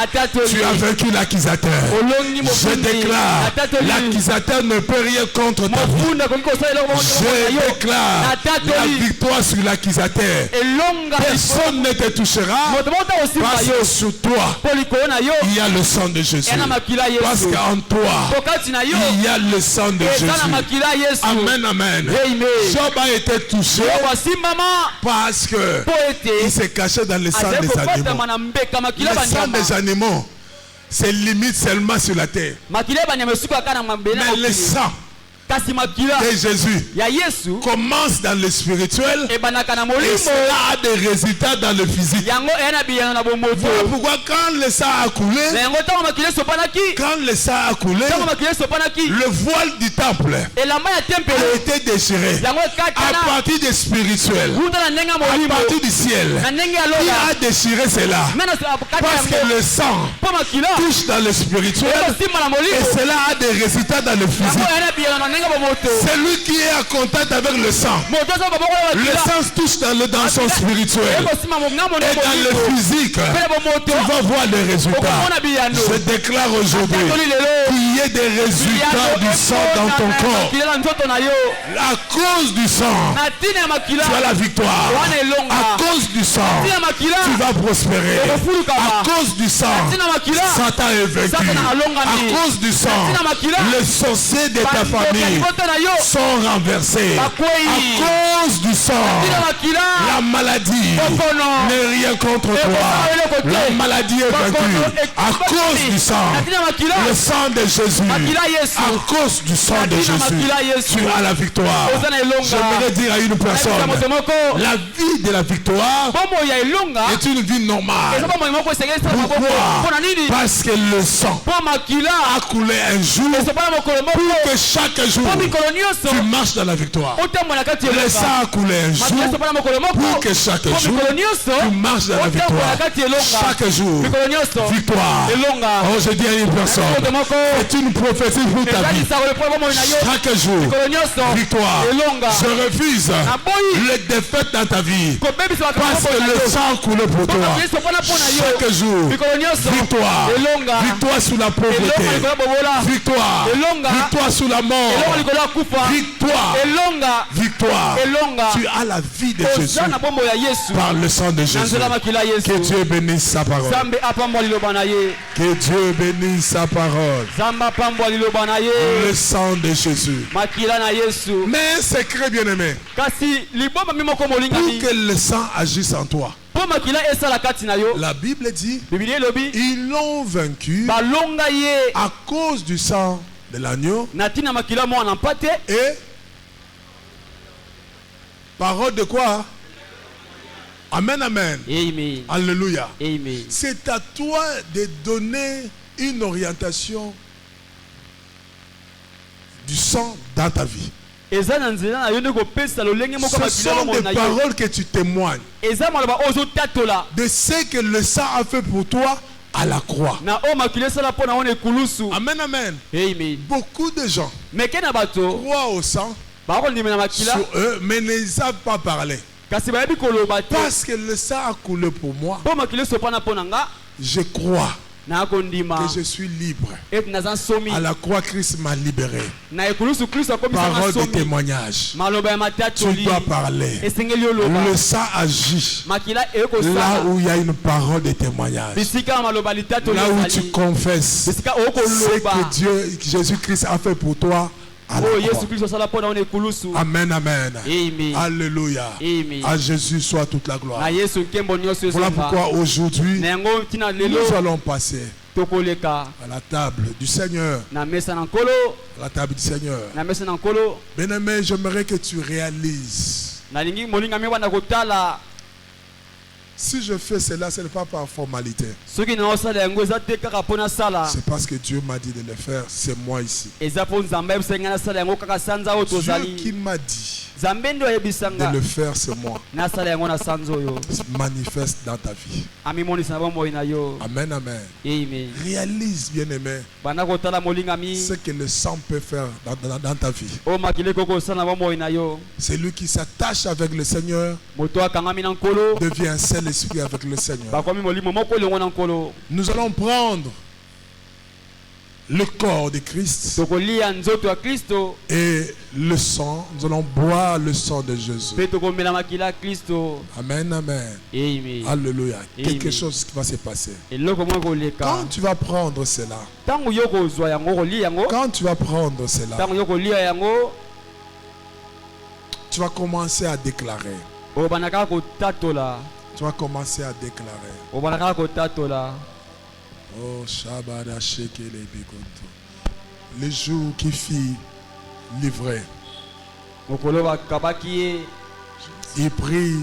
tu as vaincu l'accusateur. Je déclare, l'accusateur ne peut rien contre ta vie. Je déclare la victoire sur l'accusateur. Personne ne te touchera parce que sur toi, il y a le sang de Jésus. Parce qu'en toi, il y a le sang de Jésus. Amen, amen. Job a été touché parce que il s'est caché dans le sang des animaux. Le sang des animaux, c'est limite seulement sur la terre. Mais le sang de Jésus commence dans le spirituel et cela a des résultats dans le physique. Voilà pourquoi quand le sang a coulé, le voile du temple a été déchiré à partir du spirituel, à partir du ciel. Il a déchiré cela parce que le sang touche dans le spirituel et cela a des résultats dans le physique. Celui qui est en contact avec le sang. Le sang touche dans son spirituel. Et dans le physique, tu vas voir des résultats. Je déclare aujourd'hui qu'il y ait des résultats du sang dans ton corps. À cause du sang, tu as la victoire. À cause du sang, tu vas prospérer. À cause du sang, Satan est vaincu. À cause du sang, les sorciers de ta famille sont renversés. À cause du sang, la maladie n'est rien contre toi. La maladie est vaincue. À cause du sang, le sang de Jésus. À cause du sang de Jésus, tu as la victoire. J'aimerais dire à une personne, la vie de la victoire est une vie normale. Pourquoi? Parce que le sang a coulé un jour pour que chaque jour tu marches dans la victoire. Le sang a coulé un jour pour que chaque jour tu marches dans la victoire. Chaque jour, victoire. Oh, je dis à une personne, c'est une prophétie pour ta vie. Chaque jour, victoire. Je refuse les défaites dans ta vie parce que le sang coule pour toi. Chaque jour, victoire. Victoire sous la pauvreté. Victoire. Victoire sous la mort. Victoire. Victoire. Tu as la vie de Jésus par le sang de Jésus. Que Dieu bénisse sa parole. Que Dieu bénisse sa parole. Le sang de Jésus. Mais un secret, bien aimé. Pour que le sang agisse en toi. La Bible dit, ils l'ont vaincu à cause du sang de l'agneau et parole de quoi? Amen, amen. Amen. Alléluia. Amen. C'est à toi de donner une orientation du sang dans ta vie. Ce sont des paroles que tu témoignes de ce que le sang a fait pour toi à la croix. Amen, amen. Beaucoup de gens croient au sang sur eux, mais ne savent pas parler. Parce que le sang a coulé pour moi, je crois que je suis libre. À la croix, Christ m'a libéré. Parole de témoignage. Tu dois parler. Le sang agit là où il y a une parole de témoignage. Là où tu confesses ce que Dieu, Jésus-Christ a fait pour toi. Amen, amen. Alléluia. À Jésus soit toute la gloire. Voilà pourquoi aujourd'hui nous allons passer à la table du Seigneur. À la table du Seigneur. Bien-aimé, j'aimerais que tu réalises. Si je fais cela, ce n'est pas par formalité. C'est parce que Dieu m'a dit de le faire. C'est moi ici. Dieu qui m'a dit de le faire, c'est moi. Manifeste dans ta vie. Amen, amen. Réalise, bien aimé, ce que le sang peut faire dans ta vie. Celui qui s'attache avec le Seigneur devient un seul esprit avec le Seigneur. Nous allons prendre le corps de Christ et le sang. Nous allons boire le sang de Jésus. Amen, amen. Alléluia. Quelque chose qui va se passer. Quand tu vas prendre cela, tu vas commencer à déclarer. Tu vas commencer à déclarer. Oh, Shabada Shekele Bekonto. Les jours qui fit livré. Il prit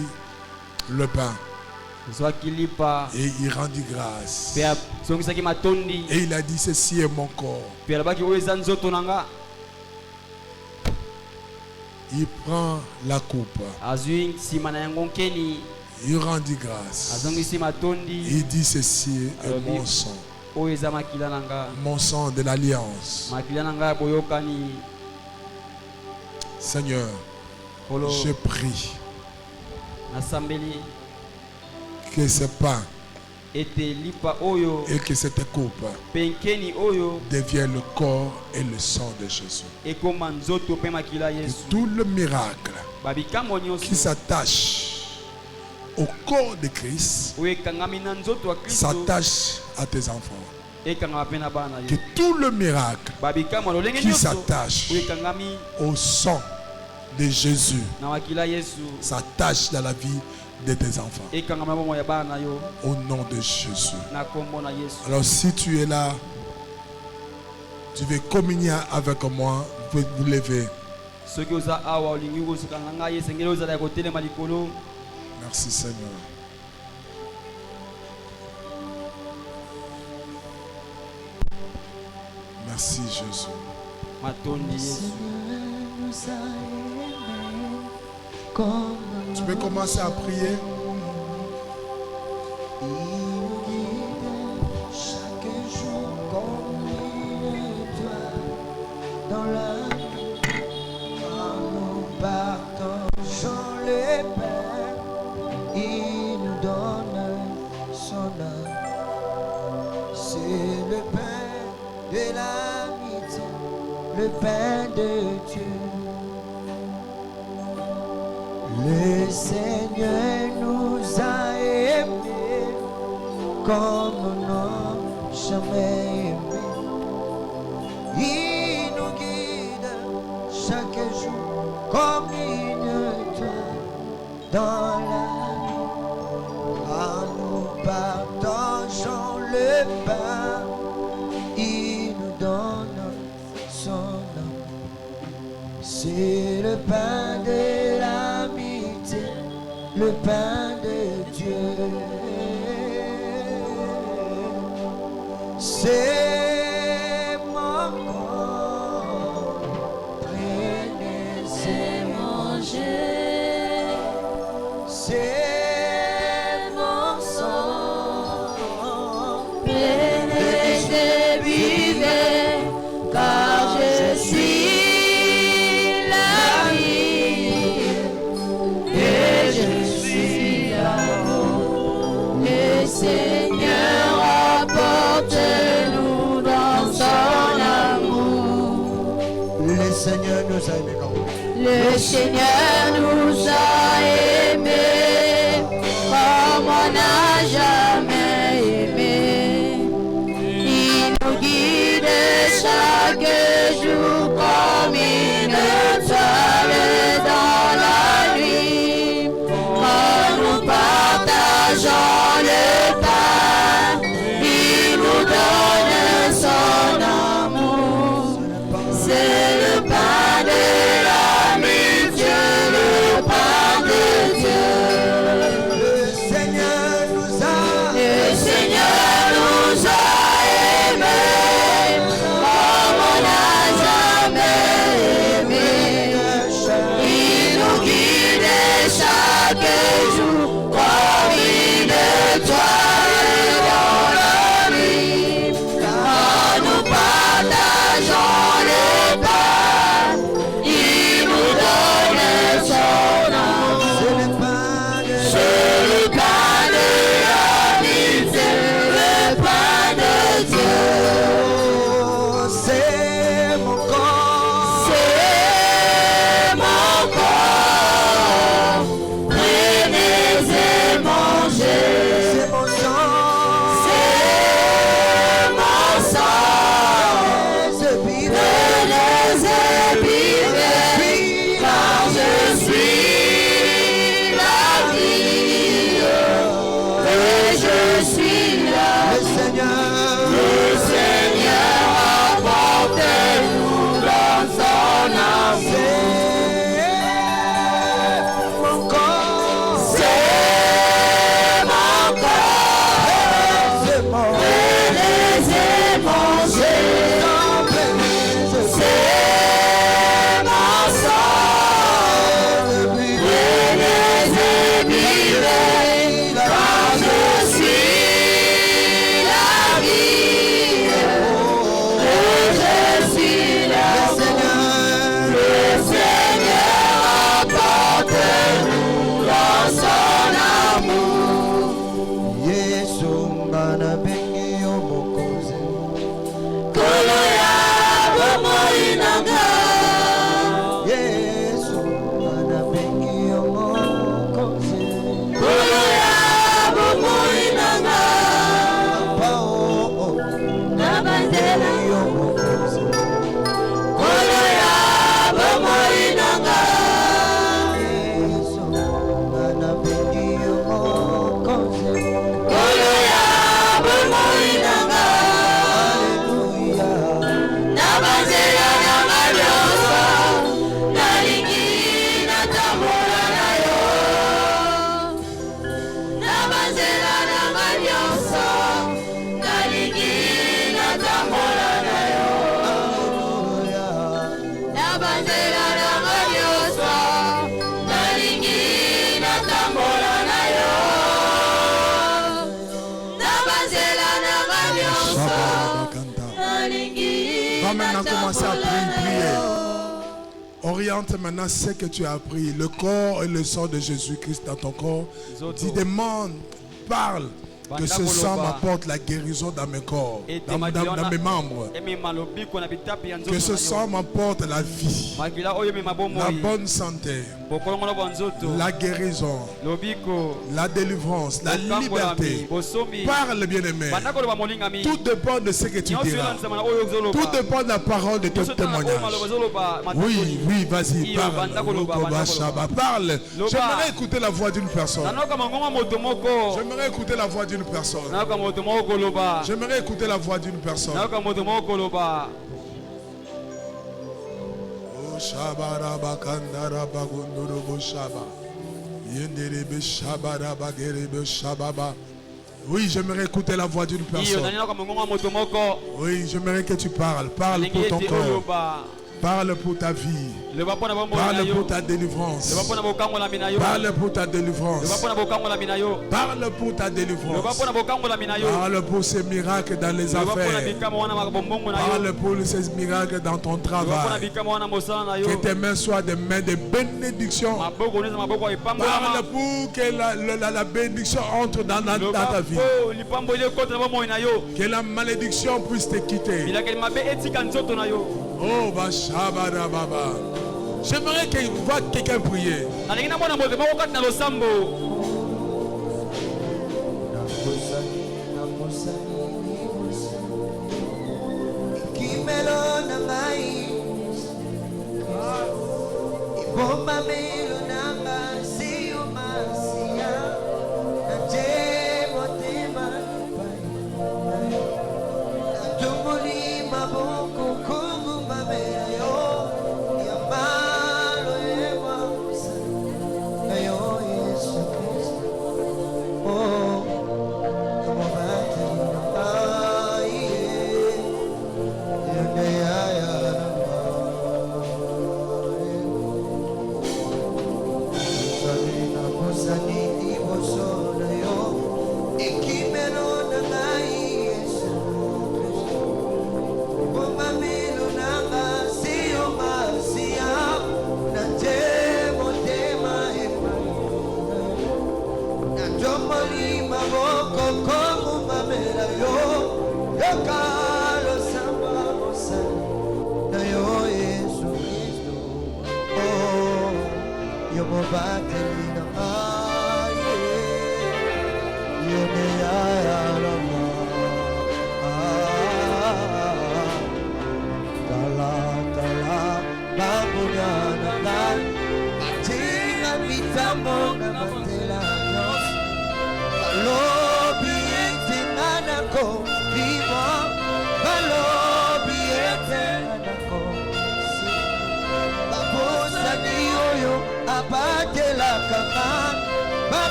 le pain. Et il rendit grâce. Et il a dit, ceci est mon corps. Il prend la coupe. Il rendit grâce. Il dit, ceci est mon sang. Mon sang de l'alliance. Seigneur, je prie que ce pain et que cette coupe deviennent le corps et le sang de Jésus. Que tout le miracle qui s'attache au corps de Christ s'attache à tes enfants. Que tout le miracle qui s'attache au sang de Jésus s'attache dans la vie de tes enfants. Au nom de Jésus. Alors si tu es là, tu veux communier avec moi, vous pouvez vous lever. Merci Seigneur. Merci Jésus. Tu peux commencer à prier. Chaque jour comme toi dans la nous partageons le pain, il nous donne son âme. C'est le pain de l'amitié, le pain de Dieu. Le Seigneur nous a aimés comme nous n'avons jamais aimé. Il nous guide chaque jour comme une étoile dans la nuit. Ah, nous partageons le pain, il nous donne son nom. C'est le pain de l'amitié, le pain de Dieu. C'est mon corps, prenez et mangez. C'est mon sang, prenez et buvez, car je suis la vie et je suis l'amour. Le Seigneur apporte-nous dans son amour. Le Seigneur nous a aimés. Le Seigneur nous a aimés comme on n'a jamais aimé. Il nous guide chaque jour comme une étoile dans la nuit. Quand nous partageons le pain, il nous donne son amour. C'est le pain de l'amitié, le pain de Dieu. Le Seigneur nous a aimés comme on n'a jamais aimé. Il nous guide chaque jour comme une étoile dans la nuit. Quand nous partageons le pain, il nous donne son amour. C'est le pain de l'amitié, le pain de Dieu. C'est mon corps, prenez et mangez. C'est mon sang, prenez et buvez, car je suis la vie et je suis là. Le Seigneur apporte-nous dans son amour. C'est mon corps, prenez et mangez. C'est mon sang, prenez et buvez, car je suis la vie et je suis la vie. Le Seigneur Va maintenant commencer à prier. Oriente maintenant ce que tu as appris, le corps et le sang de Jésus-Christ dans ton corps. Tu demandes, parle. Que ce sang m'apporte la guérison dans mes corps, dans mes membres. Que ce sang m'apporte la vie, la bonne santé, la guérison, la délivrance, la liberté. Parle, bien-aimé. Tout dépend de ce que tu diras. Tout dépend de la parole de ton témoignage. Oui, oui, vas-y, parle. Parle. J'aimerais écouter la voix d'une personne. J'aimerais écouter la voix d'une personne. J'aimerais écouter la voix d'une personne. Oui, j'aimerais écouter la voix d'une personne. Oui, j'aimerais que tu parles. Parle pour ton corps. Parle pour ta vie. Parle pour ta délivrance. Parle pour ta délivrance. Parle pour ta délivrance. Parle pour ces miracles dans les affaires. Parle pour ces miracles dans ton travail. Que tes mains soient des mains de bénédiction. Parle pour que la bénédiction entre dans ta vie. Que la malédiction puisse te quitter. Oh, Bashabara Baba. J'aimerais qu'il voit quelqu'un prier.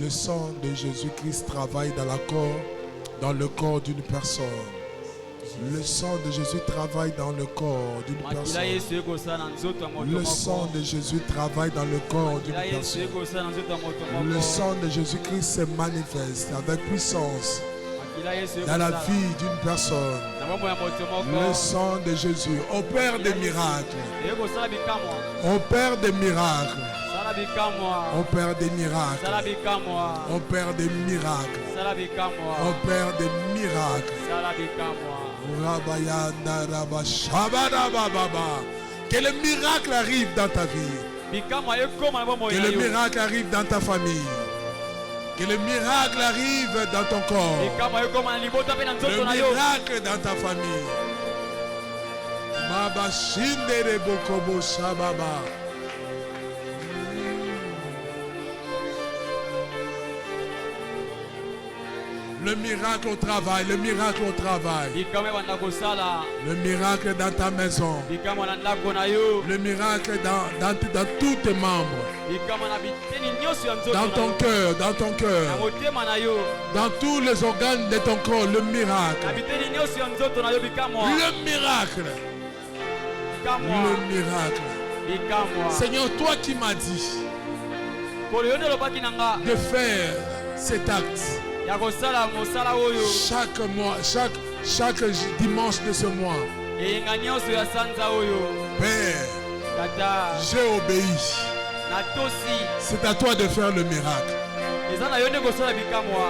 Le sang de Jésus-Christ travaille dans le corps d'une personne. Le sang de Jésus travaille dans le corps d'une personne. Le sang de Jésus travaille dans le corps d'une personne. Le sang de Jésus-Christ se manifeste avec puissance dans la vie d'une personne. Le sang de Jésus opère des miracles. Opère des miracles. Opère des miracles. Opère des miracles. Opère des miracles. Que le miracle arrive dans ta vie. Que le miracle arrive dans ta famille. Que le miracle arrive dans ton corps. Le miracle dans ta famille. Le miracle au travail, le miracle au travail. Le miracle dans ta maison. Le miracle dans tous tes membres. Dans ton cœur, dans ton cœur. Dans tous les organes de ton corps, le miracle. Le miracle. Le miracle. Seigneur, toi qui m'as dit de faire cet acte. Chaque mois, chaque dimanche de ce mois. Père, j'ai obéi. C'est à toi de faire le miracle.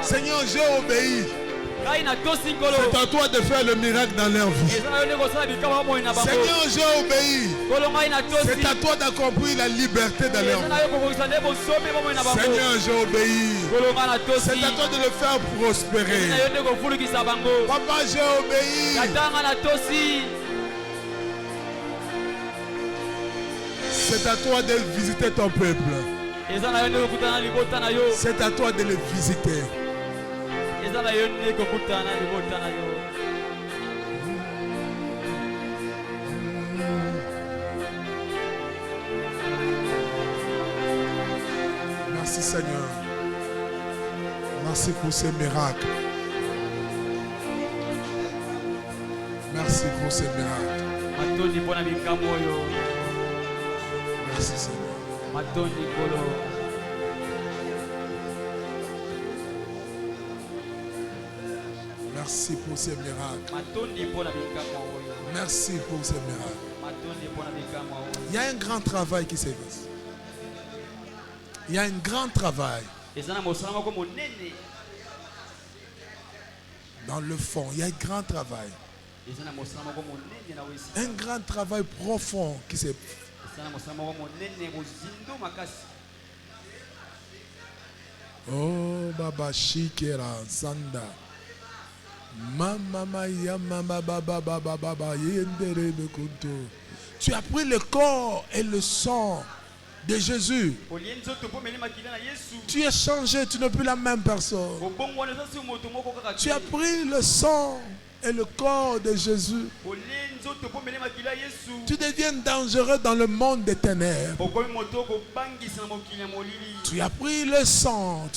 Seigneur, j'ai obéi. C'est à toi de faire le miracle dans leur vie. Seigneur, j'ai obéi. C'est à toi d'accomplir la liberté dans leur vie. Seigneur, j'ai obéi. C'est à toi de le faire prospérer. Papa, j'ai obéi. C'est à toi de visiter ton peuple. C'est à toi de le visiter. Merci Seigneur. Merci pour ces miracles. Merci pour ces miracles. Merci Seigneur. Merci pour ces miracles. Merci pour ces miracles. Il y a un grand travail qui s'est fait. Il y a un grand travail. Dans le fond, il y a un grand travail. Un grand travail profond qui s'est fait. Oh, Baba Shikera Sanda. Tu as pris le corps et le sang de Jésus. Tu es changé, tu n'es plus la même personne. Tu as pris le sang et le corps de Jésus. Tu deviens dangereux dans le monde des ténèbres. Tu as pris le sang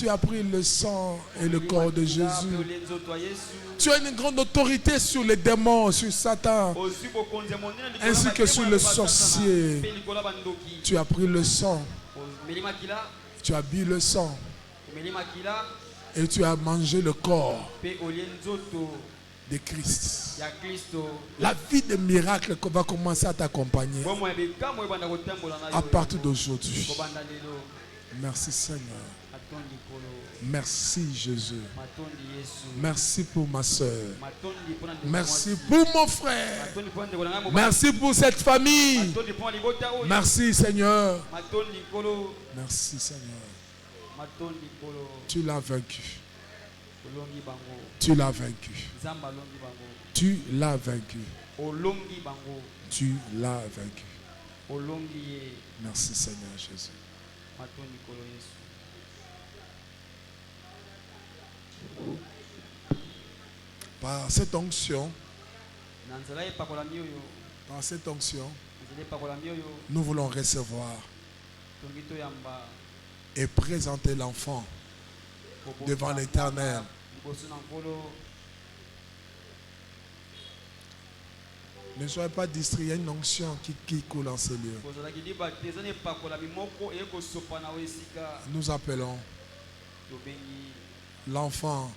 et le corps de Jésus. Tu as une grande autorité sur les démons, sur Satan, ainsi que sur les sorciers. Tu as pris le sang, tu as bu le sang et tu as mangé le corps de Christ. La vie de miracle va commencer à t'accompagner à partir d'aujourd'hui. Merci Seigneur. Merci Jésus. Merci pour ma soeur. Merci pour mon frère. Merci pour cette famille. Merci Seigneur. Merci Seigneur. Tu l'as vaincu. Tu l'as vaincu. Tu l'as vaincu. Tu l'as vaincu. Merci Seigneur Jésus. Par cette onction, nous voulons recevoir et présenter l'enfant devant l'Éternel. Ne soyez pas distraits, il y a une onction qui coule en ces lieux. Nous appelons l'enfant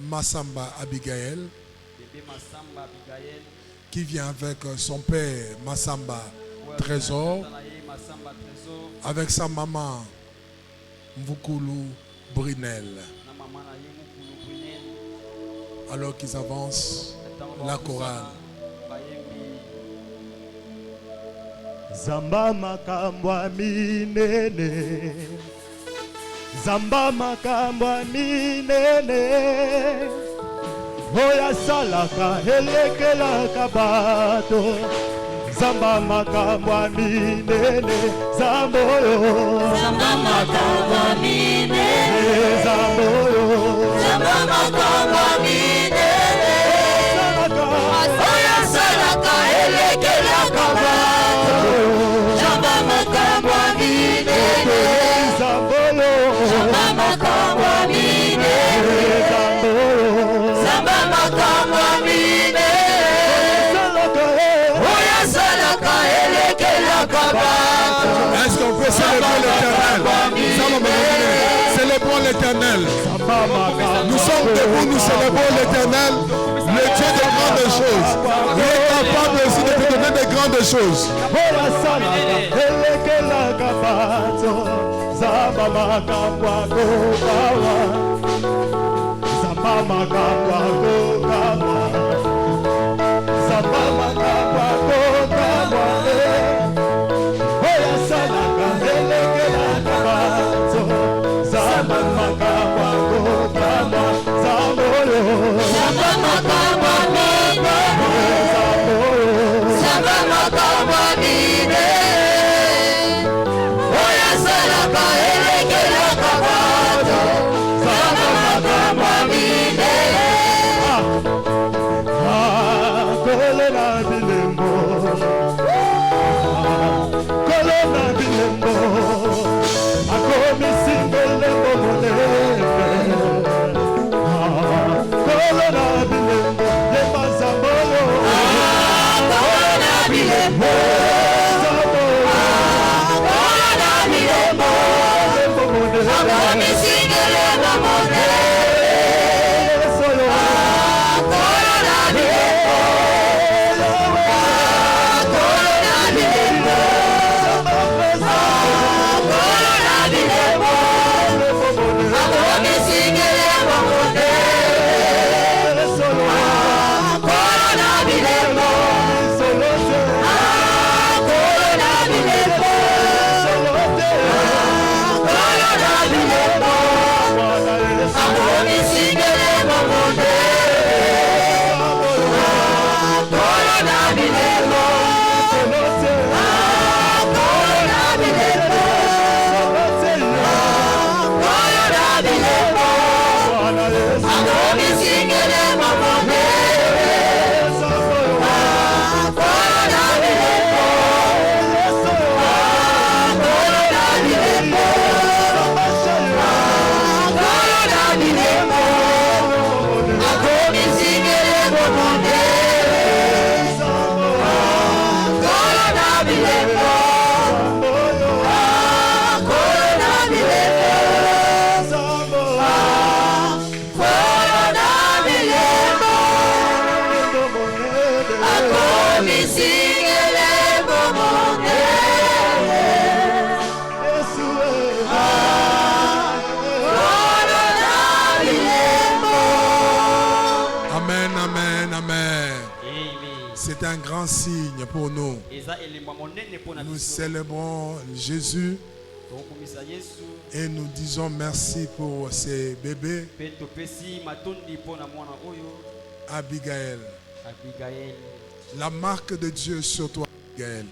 Massamba Abigail, qui vient avec son père Massamba Trésor, avec sa maman Mvukulu Brunel. Alors qu'ils avancent, la chorale. Zamba makambwa minene, Zamba makambwa minene, Oya salaka elekelaka bato, Zamba makambwa minene, Zamboyo, Zamba makambwa minene, Zamboyo, Zamba makambwa minene, Oya salaka elekelaka bato, Zamba makambwa minene, Zamba makambwa minene, Zamba makambwa minene, Oya salaka elekelaka bato. Est-ce qu'on peut célébrer l'éternel? Célébrons l'éternel. Nous sommes debout, nous célébrons l'éternel, le Dieu de grandes choses. Il est capable aussi de te donner de grandes choses. C'est un grand signe pour nous. Nous célébrons Jésus et nous disons merci pour ces bébés. Abigail, la marque de Dieu sur toi, Abigail.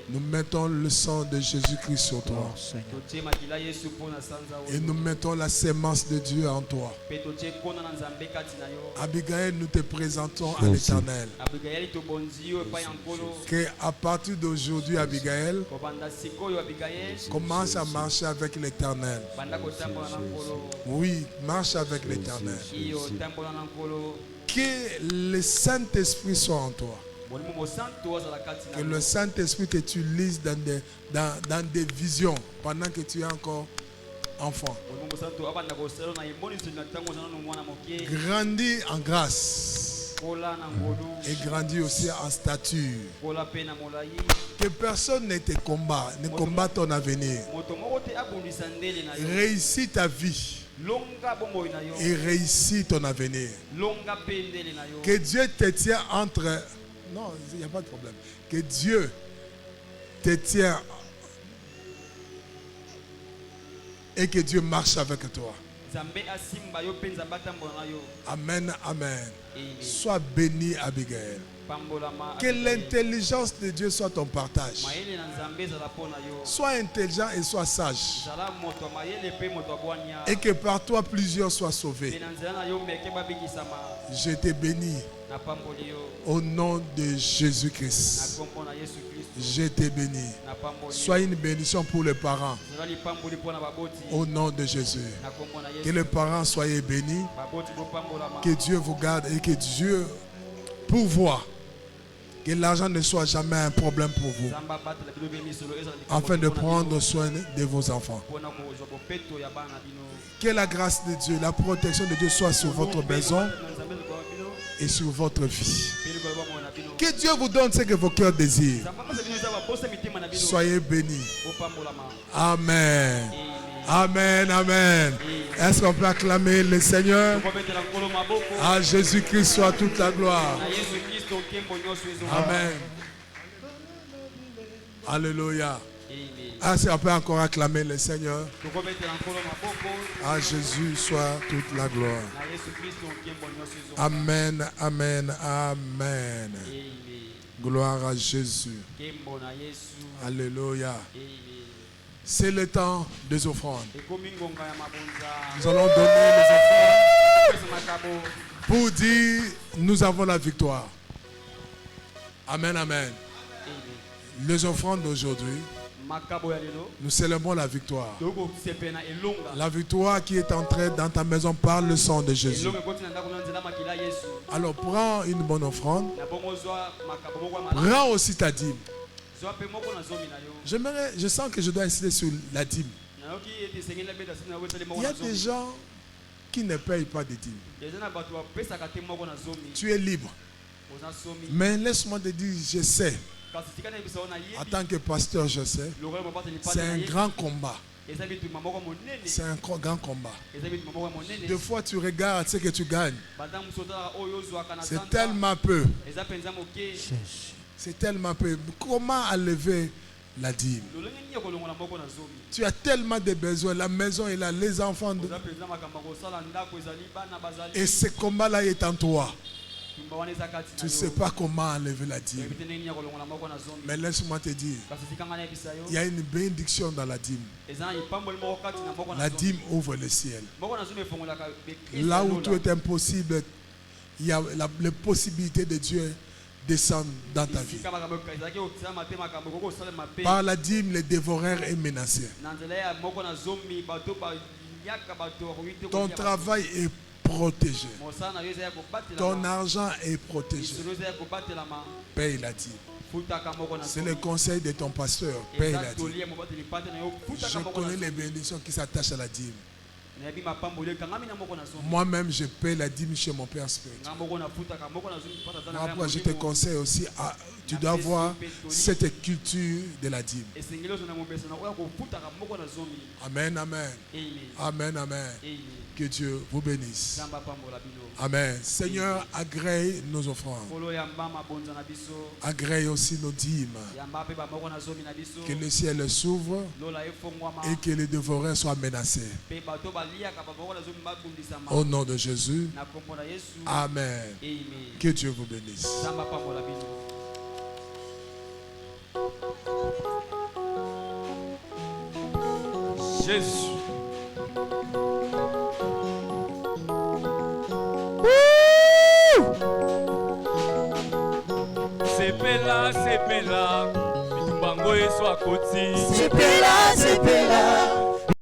Nous mettons le sang de Jésus-Christ sur toi. Et nous mettons la sémence de Dieu en toi. Abigail, nous te présentons à l'Éternel. Qu'à partir d'aujourd'hui, Abigail, commence à marcher avec l'Éternel. Oui, marche avec l'Éternel. Que le Saint-Esprit soit en toi. Que le Saint-Esprit t'utilise dans des visions pendant que tu es encore enfant. Grandis en grâce. Et grandis aussi en stature. Que personne ne te combat, ne combat ton avenir. Réussis ta vie. Et réussis ton avenir. Que Dieu te tient entre... Non, il n'y a pas de problème. Que Dieu te tient et que Dieu marche avec toi. Amen, amen. Sois béni, Abigail. Que l'intelligence de Dieu soit ton partage. Sois intelligent et sois sage. Et que par toi plusieurs soient sauvés. Je te bénis au nom de Jésus-Christ. Je te bénis. Sois une bénédiction pour les parents. Au nom de Jésus. Que les parents soient bénis. Que Dieu vous garde et que Dieu pourvoie. Que l'argent ne soit jamais un problème pour vous. Afin de prendre soin de vos enfants. Que la grâce de Dieu, la protection de Dieu soit sur votre maison et sur votre vie. Que Dieu vous donne ce que vos cœurs désirent. Soyez bénis. Amen. Amen, amen. Est-ce qu'on peut acclamer le Seigneur? À Jésus-Christ soit toute la gloire. Amen. Alléluia. Est-ce qu'on peut encore acclamer le Seigneur? À Jésus soit toute la gloire. Amen, amen, amen. Gloire à Jésus. Alléluia. C'est le temps des offrandes. Nous allons donner les offrandes pour dire nous avons la victoire. Amen, amen. Les offrandes d'aujourd'hui, nous célébrons la victoire. La victoire qui est entrée dans ta maison par le sang de Jésus. Alors prends une bonne offrande. Prends aussi ta dîme. Je sens que je dois insister sur la dîme. Il y a des gens qui ne payent pas de dîme. Tu es libre. Mais laisse-moi te dire, je sais. En tant que pasteur, je sais. C'est un grand combat. C'est un grand combat. Des fois, tu regardes ce que tu gagnes. C'est tellement peu. C'est tellement peu. Comment enlever la dîme? Tu as tellement de besoins. La maison est là, les enfants. Et ce combat-là est en toi. Tu ne sais pas comment enlever la dîme. Mais laisse-moi te dire, il y a une bénédiction dans la dîme. La dîme ouvre le ciel. Là où tout est impossible, il y a la possibilité de Dieu descendre dans ta vie. Par la dîme, le dévoreur est menacé. Ton travail est protégé. Ton argent est protégé. Paye la dîme. C'est le conseil de ton pasteur. Paye la dîme. Je connais les bénédictions qui s'attachent à la dîme. Moi-même, je paie la dîme chez mon Père spirituel. Après, je te conseille aussi, tu dois avoir cette culture de la dîme. Amen, amen. Amen, amen. Que Dieu vous bénisse. Amen. Seigneur, agrée nos offrandes. Agrée aussi nos dîmes. Que le ciel s'ouvre et que les dévoreurs soient menacés. Au nom de Jésus. Amen. Que Dieu vous bénisse. Jésus. Sepela, sepela.